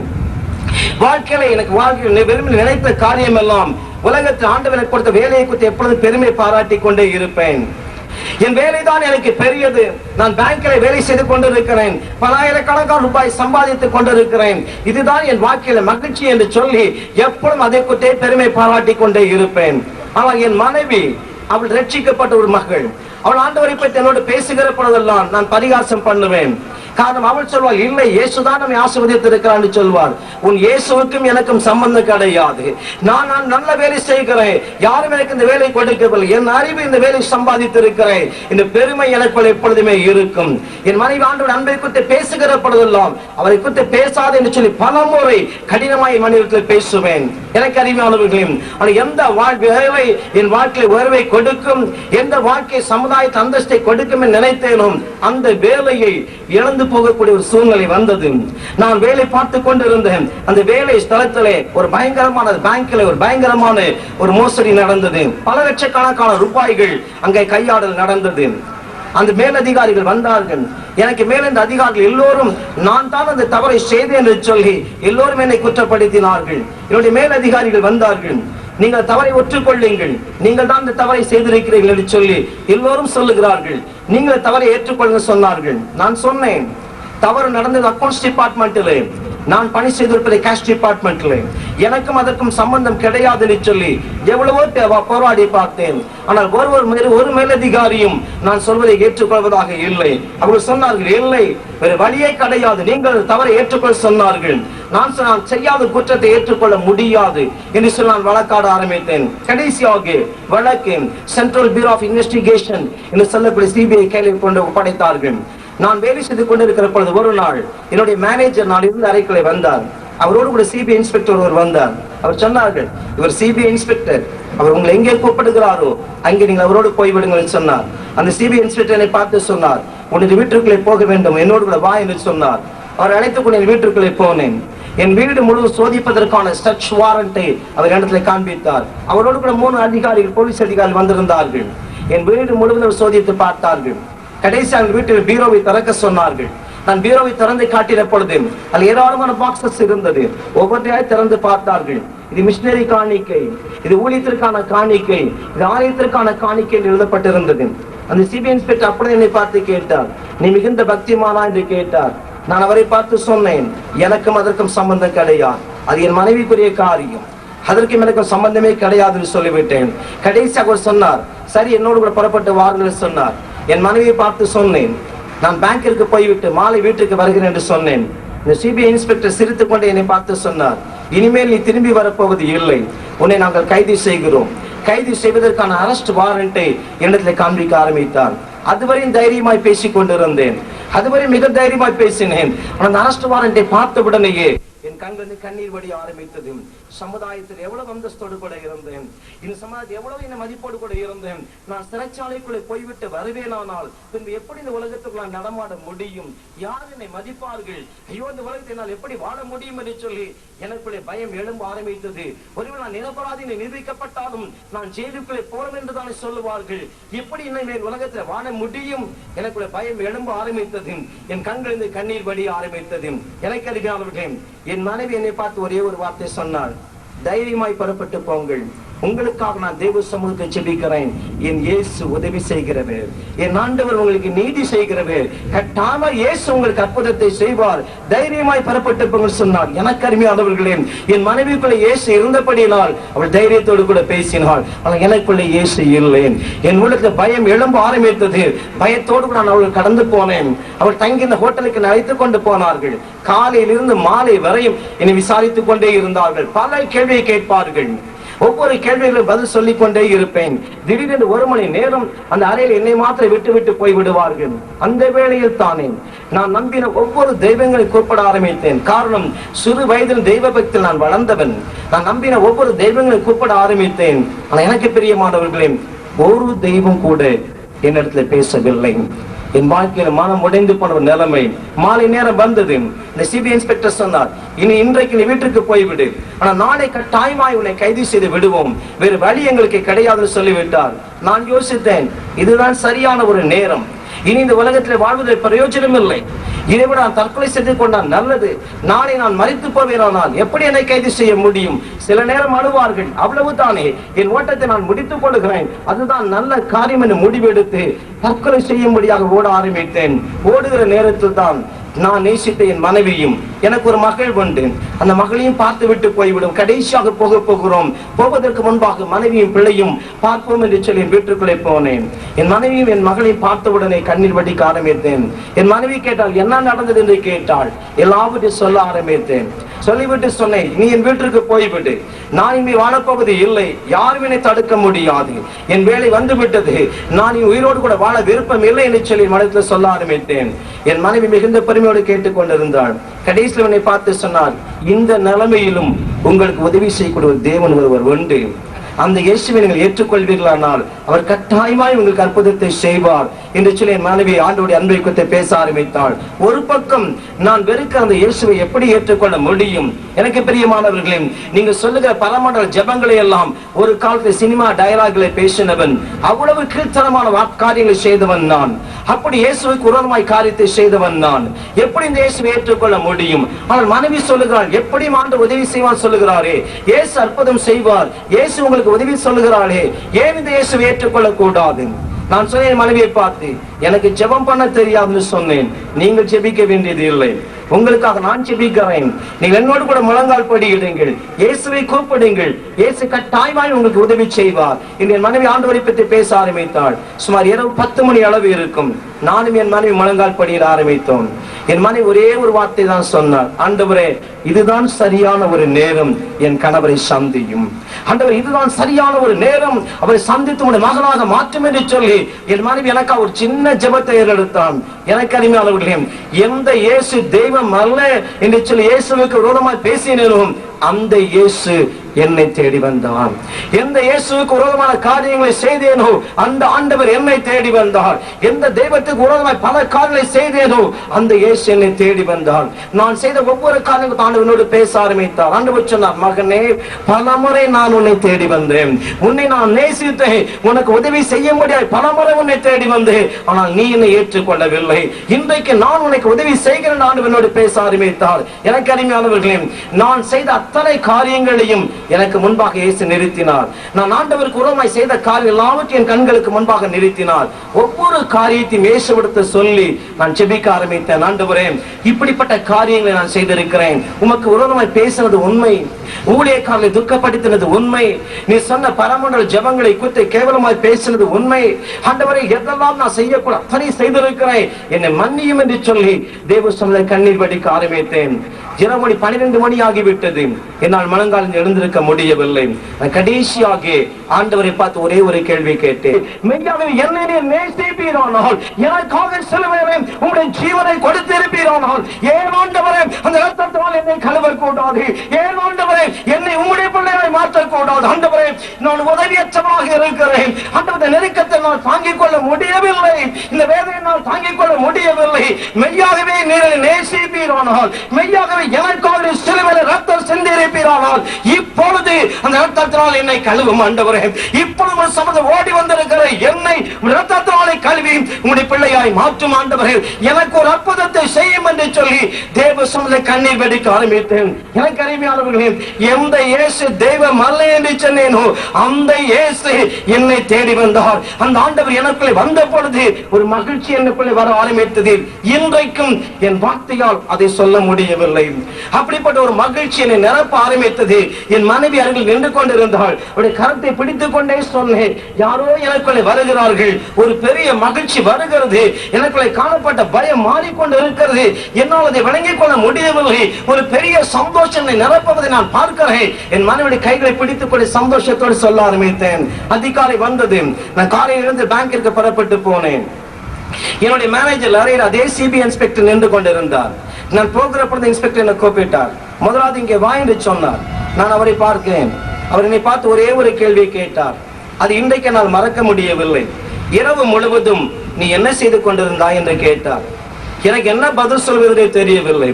வாழ்க்கையில எனக்கு விரும்பி நினைத்த காரியம் எல்லாம் உலகத்தில் ஆண்டவரை கொடுத்த வேலையை குறித்து எப்பொழுது பெருமை பாராட்டி கொண்டே இருப்பேன். என் வேலைதான் எனக்கு பெரியது. நான் பேங்க்ல வேலை செய்து கொண்டிருக்கிறேன், பலாயிரக்கணக்கான ரூபாய் சம்பாதித்துக் கொண்டிருக்கிறேன். இதுதான் என் வாழ்க்கையில மகிழ்ச்சி என்று சொல்லி எப்பொழுதும் அதை குறித்தே பெருமை பாராட்டி கொண்டே இருப்பேன். ஆனால் என் மனைவி, அவள் ரட்சிக்கப்பட்ட ஒரு மகள், அவள் ஆண்டவரை பற்றி என்னோடு பேசுகிற பொழுதெல்லாம் நான் பரிகாசம் பண்ணுவேன். காரணம், அவள் சொல்வாள், இல்லை இயேசுதான் நம்மை ஆசீர்வதித்திருக்கிறான்னு சொல்வார். உன் இயேசுவுக்கும் எனக்கும் சம்பந்தம் கிடையாது. நான் நல்ல வேலை செய்கிறேன், யாரும் எனக்கு இந்த வேலை கொடுக்கவில்லை, என் அறிவு இந்த வேலை சம்பாதித்திருக்கிறேன், இந்த பெருமை எனக்கு எப்பொழுதுமே இருக்கும். என் மனைவி ஆண்டவர் அன்பை குறித்து பேசுகிற பொழுதெல்லாம் அவரை குறித்து பேசாது என்று சொல்லி பல முறை கடினமாய் மனிதர்கள் பேசுவேன். எனக்கு அறிவானவர்களையும் எந்த வேலை என் வாழ்க்கையில் உயர்வை கொடுக்கும், எந்த வாழ்க்கை சமுதாயத்தை அந்தஸ்தை கொடுக்கும் என்று நினைத்தேனும் அந்த வேலையை இழந்து போகக்கூடிய ஒரு சூழ்நிலை வந்தது. நான் வேலை பார்த்து கொண்டிருந்தேன். அந்த வேலை ஸ்தலத்திலே ஒரு பயங்கரமான பேங்க்ல ஒரு பயங்கரமான ஒரு மோசடி நடந்தது. பல லட்சக்கணக்கான ரூபாய்கள் அங்கே கையாடல் நடந்தது. அந்த மேலதிகாரிகள் வந்தார்கள். எனக்கு மேலிருந்த அதிகாரிகள் எல்லோரும் நான் தான் அந்த தவறை செய்தேன் என்று சொல்லி எல்லோரும் என்னை குற்றப்படுத்தினார்கள். என்னுடைய மேலதிகாரிகள் வந்தார்கள். நீங்கள் தவறை ஒற்றுக்கொள்ளுங்கள், நீங்கள் தான் இந்த தவறை செய்திருக்கிறீர்கள் என்று சொல்லி எல்லோரும் சொல்லுகிறார்கள். நீங்கள் தவறை ஏற்றுக்கொள்ளுங்க சொன்னார்கள். நான் சொன்னேன், தவறு நடந்தது அக்கௌண்ட்ஸ் டிபார்ட்மெண்ட்டிலே, நான் பணி செய்திருப்பதை கேஷ் டிபார்ட்மெண்ட்ல, எனக்கும் அதற்கும் சம்பந்தம் கிடையாது என்று சொல்லி எவ்வளவோ போராடி பார்த்தேன். ஆனால் ஒரு மேலதிகாரியும் நான் சொல்வதை ஏற்றுக்கொள்வதாக இல்லை. அவர்கள் சொன்னார்கள், இல்லை வேறு வழியே கிடையாது, நீங்கள் தவறை ஏற்றுக்கொள்ள சொன்னார்கள். நான் செய்யாத குற்றத்தை ஏற்றுக்கொள்ள முடியாது என்று சொல்லி நான் வழக்காட ஆரம்பித்தேன். கடைசியாக வழக்கு சென்ட்ரல் பியூரோ ஆஃப் இன்வெஸ்டிகேஷன் என்று சொல்லக்கூடிய சிபிஐ கையில் கொண்டு ஒப்படைத்தார்கள். நான் வேலை செய்து கொண்டிருக்கிற பொழுது ஒரு நாள் என்னுடைய மேனேஜர் நான் இருந்த அறைக்குள்ளே வந்தார். அவரோடு கூட சிபிஐ இன்ஸ்பெக்டர் ஒருவர் வந்தார். அவர் சொன்னார்கள், இவர் சிபிஐ இன்ஸ்பெக்டர், அவர் உங்களை எங்கே கூப்பிடுகிறாரோ அங்கே நீங்கள் அவரோடு போய்விடுங்கள் சொன்னார். அந்த சிபிஐ இன்ஸ்பெக்டர் என்னை பார்த்து சொன்னார், உன்னுடைய வீட்டுக்குள்ளே போக வேண்டும், என்னோடு கூட வா என்று சொன்னார். அவர் அழைத்துக் கொண்டு என் வீட்டுக்குள்ளே போனேன். என் வீடு முழுவதும் சோதிப்பதற்கான சர்ச் வாரண்டை அவர் இடத்துல காண்பித்தார். அவரோடு கூட 3 அதிகாரிகள், போலீஸ் அதிகாரிகள் வந்திருந்தார்கள். என் வீடு முழுவதும் சோதித்து பார்த்தார்கள். கடைசி அவங்க வீட்டில் பீரோவை திறக்க சொன்னார்கள். நான் பீரோவை திறந்து காட்டின பொழுது அதில் ஏராளமான பாக்ஸஸ் இருந்தது. ஒவ்வொன்றையாய் திறந்து பார்த்தார்கள். இது மிஷினரி காணிக்கை, இது ஊழியத்திற்கான காணிக்கை, இது ஆலயத்திற்கான காணிக்கை என்று எழுதப்பட்டிருந்தது. அந்த சிபிஐ இன்ஸ்பெக்டர் அப்படியே என்னை பார்த்து கேட்டார், நீ மிகுந்த பக்திமானா என்று கேட்டார். நான் அவரை பார்த்து சொன்னேன், எனக்கும் அதற்கும் சம்பந்தம் கிடையாது, அது என் மனைவிக்குரிய காரியம், அதற்கும் எனக்கும் சம்பந்தமே கிடையாது என்று சொல்லிவிட்டேன். கடைசியாக அவர் சொன்னார், சரி என்னோடு கூட புறப்பட்டு வாருங்கள் சொன்னார். என் மனைவியை பார்த்து சொன்னேன், நான் பேங்கிற்கு போய்விட்டு மாலை வீட்டுக்கு வருகிறேன் என்று சொன்னேன். இந்த சிபிஐ இன்ஸ்பெக்டர் சிரித்துக் கொண்டே என்னை பார்த்து சொன்னார், இனிமேல் நீ திரும்பி வரப்போவது இல்லை, உன்னை நாங்கள் கைது செய்கிறோம். கைது செய்வதற்கான அரெஸ்ட் வாரண்டை என்னிடத்தில் காண்பிக்க ஆரம்பித்தார். அதுவரையும் தைரியமாய் பேசிக் கொண்டிருந்தேன், அதுவரை மிக தைரியமாய் பேசினேன். அந்த அரெஸ்ட் வாரண்டை பார்த்த உடனேயே என் கண்களில் கண்ணீர் வடிய ஆரம்பித்தது. சமுதாயத்தில் எவ்வளவு அந்தஸ்தோடு கூட இருந்தேன், இந்த சமுதாயத்தில் எவ்வளவு என்ன மதிப்போடு கூட இருந்தேன். நான் சிறைச்சாலைக்குள்ளே போய்விட்டு வருவேனானால் பின்பு எப்படி இந்த உலகத்துக்கு நான் நடமாட முடியும், யார் என்னை மதிப்பார்கள், ஐயோ இந்த உலகத்தை நான் எப்படி வாழ முடியும் என்று சொல்லி எனக்குள்ளே பயம் எழும்ப ஆரம்பித்தது. ஒருவேளை நான் நிரபராதி நிரூபிக்கப்பட்டாலும் நான் ஜெயிலுக்குள்ளே போறேன் என்று தானே சொல்லுவார்கள், எப்படி என்னை உலகத்தில் வாழ முடியும், எனக்குள்ளே பயம் எழும்ப ஆரம்பித்தது. என் கண்களிலிருந்து கண்ணீர் வடிய ஆரம்பித்தது. எனக்கு அறிவியானவர்களே, என் மனைவி என்னை பார்த்து ஒரே ஒரு வார்த்தை சொன்னாள், தைரியமாய் புறப்பட்டு போங்கள், உங்களுக்காக நான் தேவ சமூகத்தை ஜெபிக்கிறேன். என் இயேசு உதவி செய்கிறவர், என் ஆண்டவர் உங்களுக்கு நீதி செய்கிறவர். கட்டாம இயேசு உங்களுக்கு அற்புதத்தை செய்வார். தைரியமாய் பெறப்பட்டு சொன்னார். எனக்கு அருமையானவர்களே, என் மனைவிக்குள்ள இயேசு இருந்தபடியினால் அவள் தைரியத்தோடு கூட பேசினாள். ஆனால் எனக்குள்ள இயேசு இல்லை. என் உள்ளத்துல பயம் எழும்ப ஆரம்பித்தது. பயத்தோடு கூட நான் அவள் கடந்து போனேன். அவள் தங்கி இந்த ஹோட்டலுக்கு அழைத்துக் கொண்டு போனார்கள். காலையிலிருந்து மாலை வரையும் என்னை விசாரித்துக் கொண்டே இருந்தார்கள். பல கேள்வியை கேட்பார்கள். ஒவ்வொரு கேள்விகளும் பதில் சொல்லிக் கொண்டே இருப்பேன். திடீரென்று 1 மணி நேரம் அந்த அறையில் என்னை மாத்திரம் விட்டு போய் விடுவார்கள். அந்த வேளையில் தானே நான் நம்பின ஒவ்வொரு தெய்வங்களை கூப்பிட ஆரம்பித்தேன். காரணம், சிறு வயதில் தெய்வ பக்தியில் நான் வளர்ந்தவன். நான் நம்பின ஒவ்வொரு தெய்வங்களை கூப்பிட ஆரம்பித்தேன். ஆனால் எனக்கு பிரியமானவர்களே, ஒரு தெய்வம் கூட என்னிடத்துல பேசவில்லை. என் வாழ்க்கையில மனம் உடைந்து போன ஒரு நிலைமை. மாலை நேரம் வந்தது. இந்த சிபிஐ இன்ஸ்பெக்டர் சொன்னார், இன்றைக்கு நீ வீட்டுக்கு போய்விடு, ஆனா நாளை கட்டாயமாய் உன்னை கைது செய்து விடுவோம், வேறு வழி எங்களுக்கு கிடையாதுன்னு சொல்லிவிட்டார். நான் யோசித்தேன், இதுதான் சரியான ஒரு நேரம். இனி இந்த உலகத்தில் வாழ்வதில் பிரயோஜனம் இல்லை. இதை விட நான் தற்கொலை செய்து கொண்டால் நல்லது. நாளை நான் மரித்து போவேனால் எப்படி என்னை கைது செய்ய முடியும்? சில நேரம் அழுவார்கள், அவ்வளவு தானே. என் ஓட்டத்தை நான் முடித்துக் கொள்கிறேன், அதுதான் நல்ல காரியம் என்று முடிவெடுத்து தற்கொலை செய்யும்படியாக ஓட ஆரம்பித்தேன். ஓடுகிற நேரத்தில் தான் நான் நேசித்த என் மனைவியும், எனக்கு ஒரு மகள் உண்டு, அந்த மகளையும் பார்த்து விட்டு போய்விடும். கடைசியாக போகிறோம். போவதற்கு முன்பாக மனைவியும் பிள்ளையும் பார்ப்போம் என்று சொல்லி வீட்டுக்குள்ளே போனேன். என் மனைவியும் என் மகளையும் பார்த்தவுடனே கண்ணீர் வடிக்க ஆரம்பித்தேன். என் மனைவி கேட்டால் என்ன நடந்தது என்று கேட்டாள். எல்லாவற்றையும் சொல்ல ஆரம்பித்தேன். சொல்லிவிட்டு சொன்னேன், நீ என் வீட்டிற்கு போய்விடு, நான் இங்கே வாழப்போவது இல்லை, யாரும் என்னை தடுக்க முடியாது, என் வேலை வந்து விட்டது, நான் உயிரோடு கூட வாழ விருப்பம் இல்லை என்று சொல்லி மனத்தில் சொல்ல ஆரம்பித்தேன். என் மனைவி மிகுந்த பெருமையோடு கேட்டுக் கொண்டிருந்தாள். கடைசியில் என்னை பார்த்து சொன்னார், இந்த நிலைமையிலும் உங்களுக்கு உதவி செய்யக்கூடிய தேவன் ஒருவர் உண்டு. அந்த இயேசுவை நீங்கள் ஏற்றுக்கொள்வீர்களானால் அவர் கட்டாயமாய் உங்களுக்கு அற்புதத்தை செய்வார் என்று சொல்லி என் மனைவி ஆண்டவருடைய அன்பை குறித்து பேச ஆரம்பித்தாள். ஒரு பக்கம் நான் வெறுக்க அந்த இயேசுவை எப்படி ஏற்றுக்கொள்ள முடியும்? எனக்கு பிரியமானவர்களே, நீங்க சொல்லுகிற பரமண்டல ஜெபங்களை எல்லாம் ஒரு காலத்தில் சினிமா டயலாக்களை பேசினவன், அவ்வளவு கீழ்த்தனமான காரியங்களை செய்தவன் நான். அப்படி இயேசுவுக்கு விரோதமாய் காரியத்தை செய்தவன் நான். எப்படி இந்த இயேசுவை ஏற்றுக்கொள்ள முடியும்? ஆனால் மனைவி சொல்லுகிறாள், எப்படி ஆண்டவர் உதவி செய்வார் சொல்லுகிறாரே, இயேசு அற்புதம் செய்வார், இயேசு உங்களுக்கு உதவி சொல்லுகிறாளே, ஏன் இந்த இயேசுவை ஏற்றுக்கொள்ள கூடாது? நான் சொன்னேன் மனைவியை பார்த்து, எனக்கு ஜெபம் பண்ண தெரியாதுன்னு சொன்னேன். நீங்கள் ஜெபிக்க வேண்டியது இல்லை, உங்களுக்காக நான் ஜெபிக்கிறேன். நீங்கள் என்னோடு கூட முழங்கால் படியிடுங்கள், இயேசுவை கூப்பிடுங்கள், இயேசு கட்டாயமாய் உங்களுக்கு உதவி செய்வார். என் மனைவி ஆண்டவரை பற்றி பேச ஆரம்பித்தாள். சுமார் இரவு 10 மணி அளவு இருக்கும். நானும் என் மனைவி முழங்கால் படியிட ஆரம்பித்தோம். என் மனைவி ஒரே ஒரு வார்த்தை தான் சொன்னார், ஆண்டவரே இதுதான் சரியான ஒரு நேரம், என் கணவரை சந்தியும். ஆண்டவர் இதுதான் சரியான ஒரு நேரம், அவரை சந்தித்து உடைய மகனாக மாற்றும் என்று சொல்லி என் மனைவி எனக்கா ஒரு சின்ன ஜெபத்தை ஏறெடுத்தான். எனக்கு அருமையானவர்களே, எந்த இயேசு தெய்வம் அல்ல என்று சொல்லி இயேசுவுக்கு விரோதமாய் பேசினேனும் அந்த இயேசு என்னை தேடி வந்தார். எந்த இயேசுவுக்கு விரோதமான காரியங்களை செய்தேனோ அந்த ஆண்டவர் என்னை தேடி வந்தார். எந்த தெய்வத்துக்கு விரோதமாய் பல காரியங்களை செய்தேனோ அந்த இயேசு என்னை தேடி வந்தார். நான் செய்த ஒவ்வொரு காரியங்களும் ஆண்டவனோடு பேச ஆரம்பித்தார். ஆண்டவர் சொன்னார், மகனே பலமுறை நான் உன்னை தேடி வந்தேன், உன்னை நான் நேசித்தேன், உனக்கு உதவி செய்ய முடியாது, பலமுறை உன்னை தேடி வந்தேன், ஆனால் நீ என்னை ஏற்றுக்கொள்ளவில்லை. இன்றைக்கு நான் உனக்கு உதவி செய்கிறேன் ஆண்டவனோடு பேச ஆரம்பித்தார். எனக்கு அருமையானவர்களே, நான் செய்த அத்தனை காரியங்களையும் எனக்கு முன்பாக இயேசு நிறுத்தினார். நான் ஆண்டவருக்கு விரோதமாய் செய்த காரியம் எல்லாவற்றையும் என் கண்களுக்கு முன்பாக நிறுத்தினார். ஒவ்வொரு காரியத்தையும் இயேசுவிடத்தை சொல்லி நான் ஜெபிக்க ஆரம்பித்தேன். ஆண்டவரே இப்படிப்பட்ட காரியங்களை நான் செய்திருக்கிறேன், உமக்கு விரோதமாய் பேசினது உண்மை, ஊழியக்காரர்களை துக்கப்படுத்தினது உண்மை, நீ சொன்ன பரமண்டல ஜெபங்களை குறித்து கேவலமாய் பேசினது உண்மை. ஆண்டவரே எதெல்லாம் நான் செய்யக்கூட அத்தனை செய்திருக்கிறேன், என்னை மன்னியும் என்று சொல்லி தேவ சொல்ல கண்ணீர் வடிக்க ஆரம்பித்தேன். இரவு 12 மணி ஆகிவிட்டது. என்னால் மனங்காலில் எழுந்திருக்க முடியவில்லை. கடைசியாக ஆண்டவரை பார்த்து ஒரே ஒரு கேள்வி கேட்டேன், மெய்யாகவே என்னை நேசிப்பீரானால் எனக்காக சிலுவையிலே உம்முடைய ஜீவனை கொடுத்திருப்பீரானால் ஏன் ஆண்டவரே அந்த இரத்தத்தால் என்னை கழுவ கூடாது? ஏன் ஆண்டவரே என்னை உம்முடைய பிள்ளையாய் மாற்றக்கூடாது? ஆண்டவரே நான் உதவியற்றமாக இருக்கிறேன். ஆண்டவரே நெருக்கத்தை நான் தாங்கிக் கொள்ள முடியவில்லை, இந்த வேதனை நான் தாங்கிக் கொள்ள முடியவில்லை. மெய்யாகவே நீரை நேசிப்பீரானால், மெய்யாகவே எனக்காக சிலுவையிலே ரத்தம் சிந்திருப்பீரானால் இப்பொழுது வந்து அந்த இரத்தத்தினால் என்னை கழுவும் ஆண்டவரே. இப்பொழுது சமத ஓடி வந்திருக்கிற என்னை இரத்தத்தினாலே கழுவி உங்களுடைய பிள்ளையாய் மாற்றும் ஆண்டவரே. எனக்கு ஒரு அற்புதத்தை செய்யும் என்று சொல்லி தேவ சமத கண்ணீர் வெடிக்க ஆரம்பித்தேன். எனக்கு அருமையானவர்களே, எந்த இயேசு தெய்வம் அல்ல என்று சொன்னேனோ அந்த இயேசு என்னை தேடி வந்தார். அந்த ஆண்டவர் எனக்குள்ளே வந்த பொழுது ஒரு மகிழ்ச்சி எனக்குள்ளே வர ஆரம்பித்தது. இன்றைக்கும் என் வார்த்தையால் அதை சொல்ல முடியவில்லை. அப்படிப்பட்ட ஒரு மகிழ்ச்சி என்னை நிரப்ப ஆரம்பித்தது. என் மனைவி அருகில் நின்று கொண்டிருந்தாள். அவருடைய கரத்தை பிடித்துக் கொண்டே சொன்னேன், யாரோ எனக்குள்ளே வருகிறார்கள், ஒரு பெரிய மகிழ்ச்சி வருகிறது, எனக்குள்ளே காணப்பட்ட பயம் மாறிக்கொண்டு இருக்கிறது, என்னால் அதை விளங்கிக் கொள்ள முடியவில்லை, ஒரு பெரிய சந்தோஷம் நிரப்புவதை நான் பார்க்கிறேன். என் மனைவியுடைய கைகளை பிடித்துக் கொண்டு சந்தோஷத்தோடு சொல்ல ஆரம்பித்தேன். அதிகாலை வந்தது. நான் காலையில் இருந்து பேங்கிற்கு புறப்பட்டு போனேன். என்னுடைய மேனேஜர் அறையில் அதே சிபிஐ இன்ஸ்பெக்டர் நின்று கொண்டிருந்தார். நான் போகிற பொழுது இன்ஸ்பெக்டர் என்னை கூப்பிட்டார். முதலாவது இங்கே வா என்று சொன்னார். நான் அவரை பார்க்கிறேன். அவர் என்னை பார்த்து ஒரே ஒரு கேள்வி கேட்டார். அது இன்றைக்கு நான் மறக்க முடியவில்லை. இரவு முழுவதும் நீ என்ன செய்து கொண்டிருந்தாய் என்று கேட்டார். எனக்கு என்ன பதில் சொல்வதே தெரியவில்லை.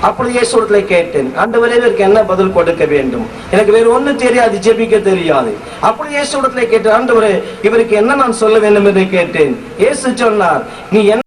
அப்பொழுது இயேசுவிடத்திலே கேட்டேன், ஆண்டவரே இதற்கு என்ன பதில் கொடுக்க வேண்டும், எனக்கு வேறு ஒன்றும் தெரியாது, ஜெபிக்க தெரியாது. அப்பொழுது இயேசுவிடத்திலே கேட்டேன், ஆண்டவரே இவருக்கு என்ன நான் சொல்ல வேண்டும் என்று கேட்டேன். இயேசு சொன்னார், நீ என்ன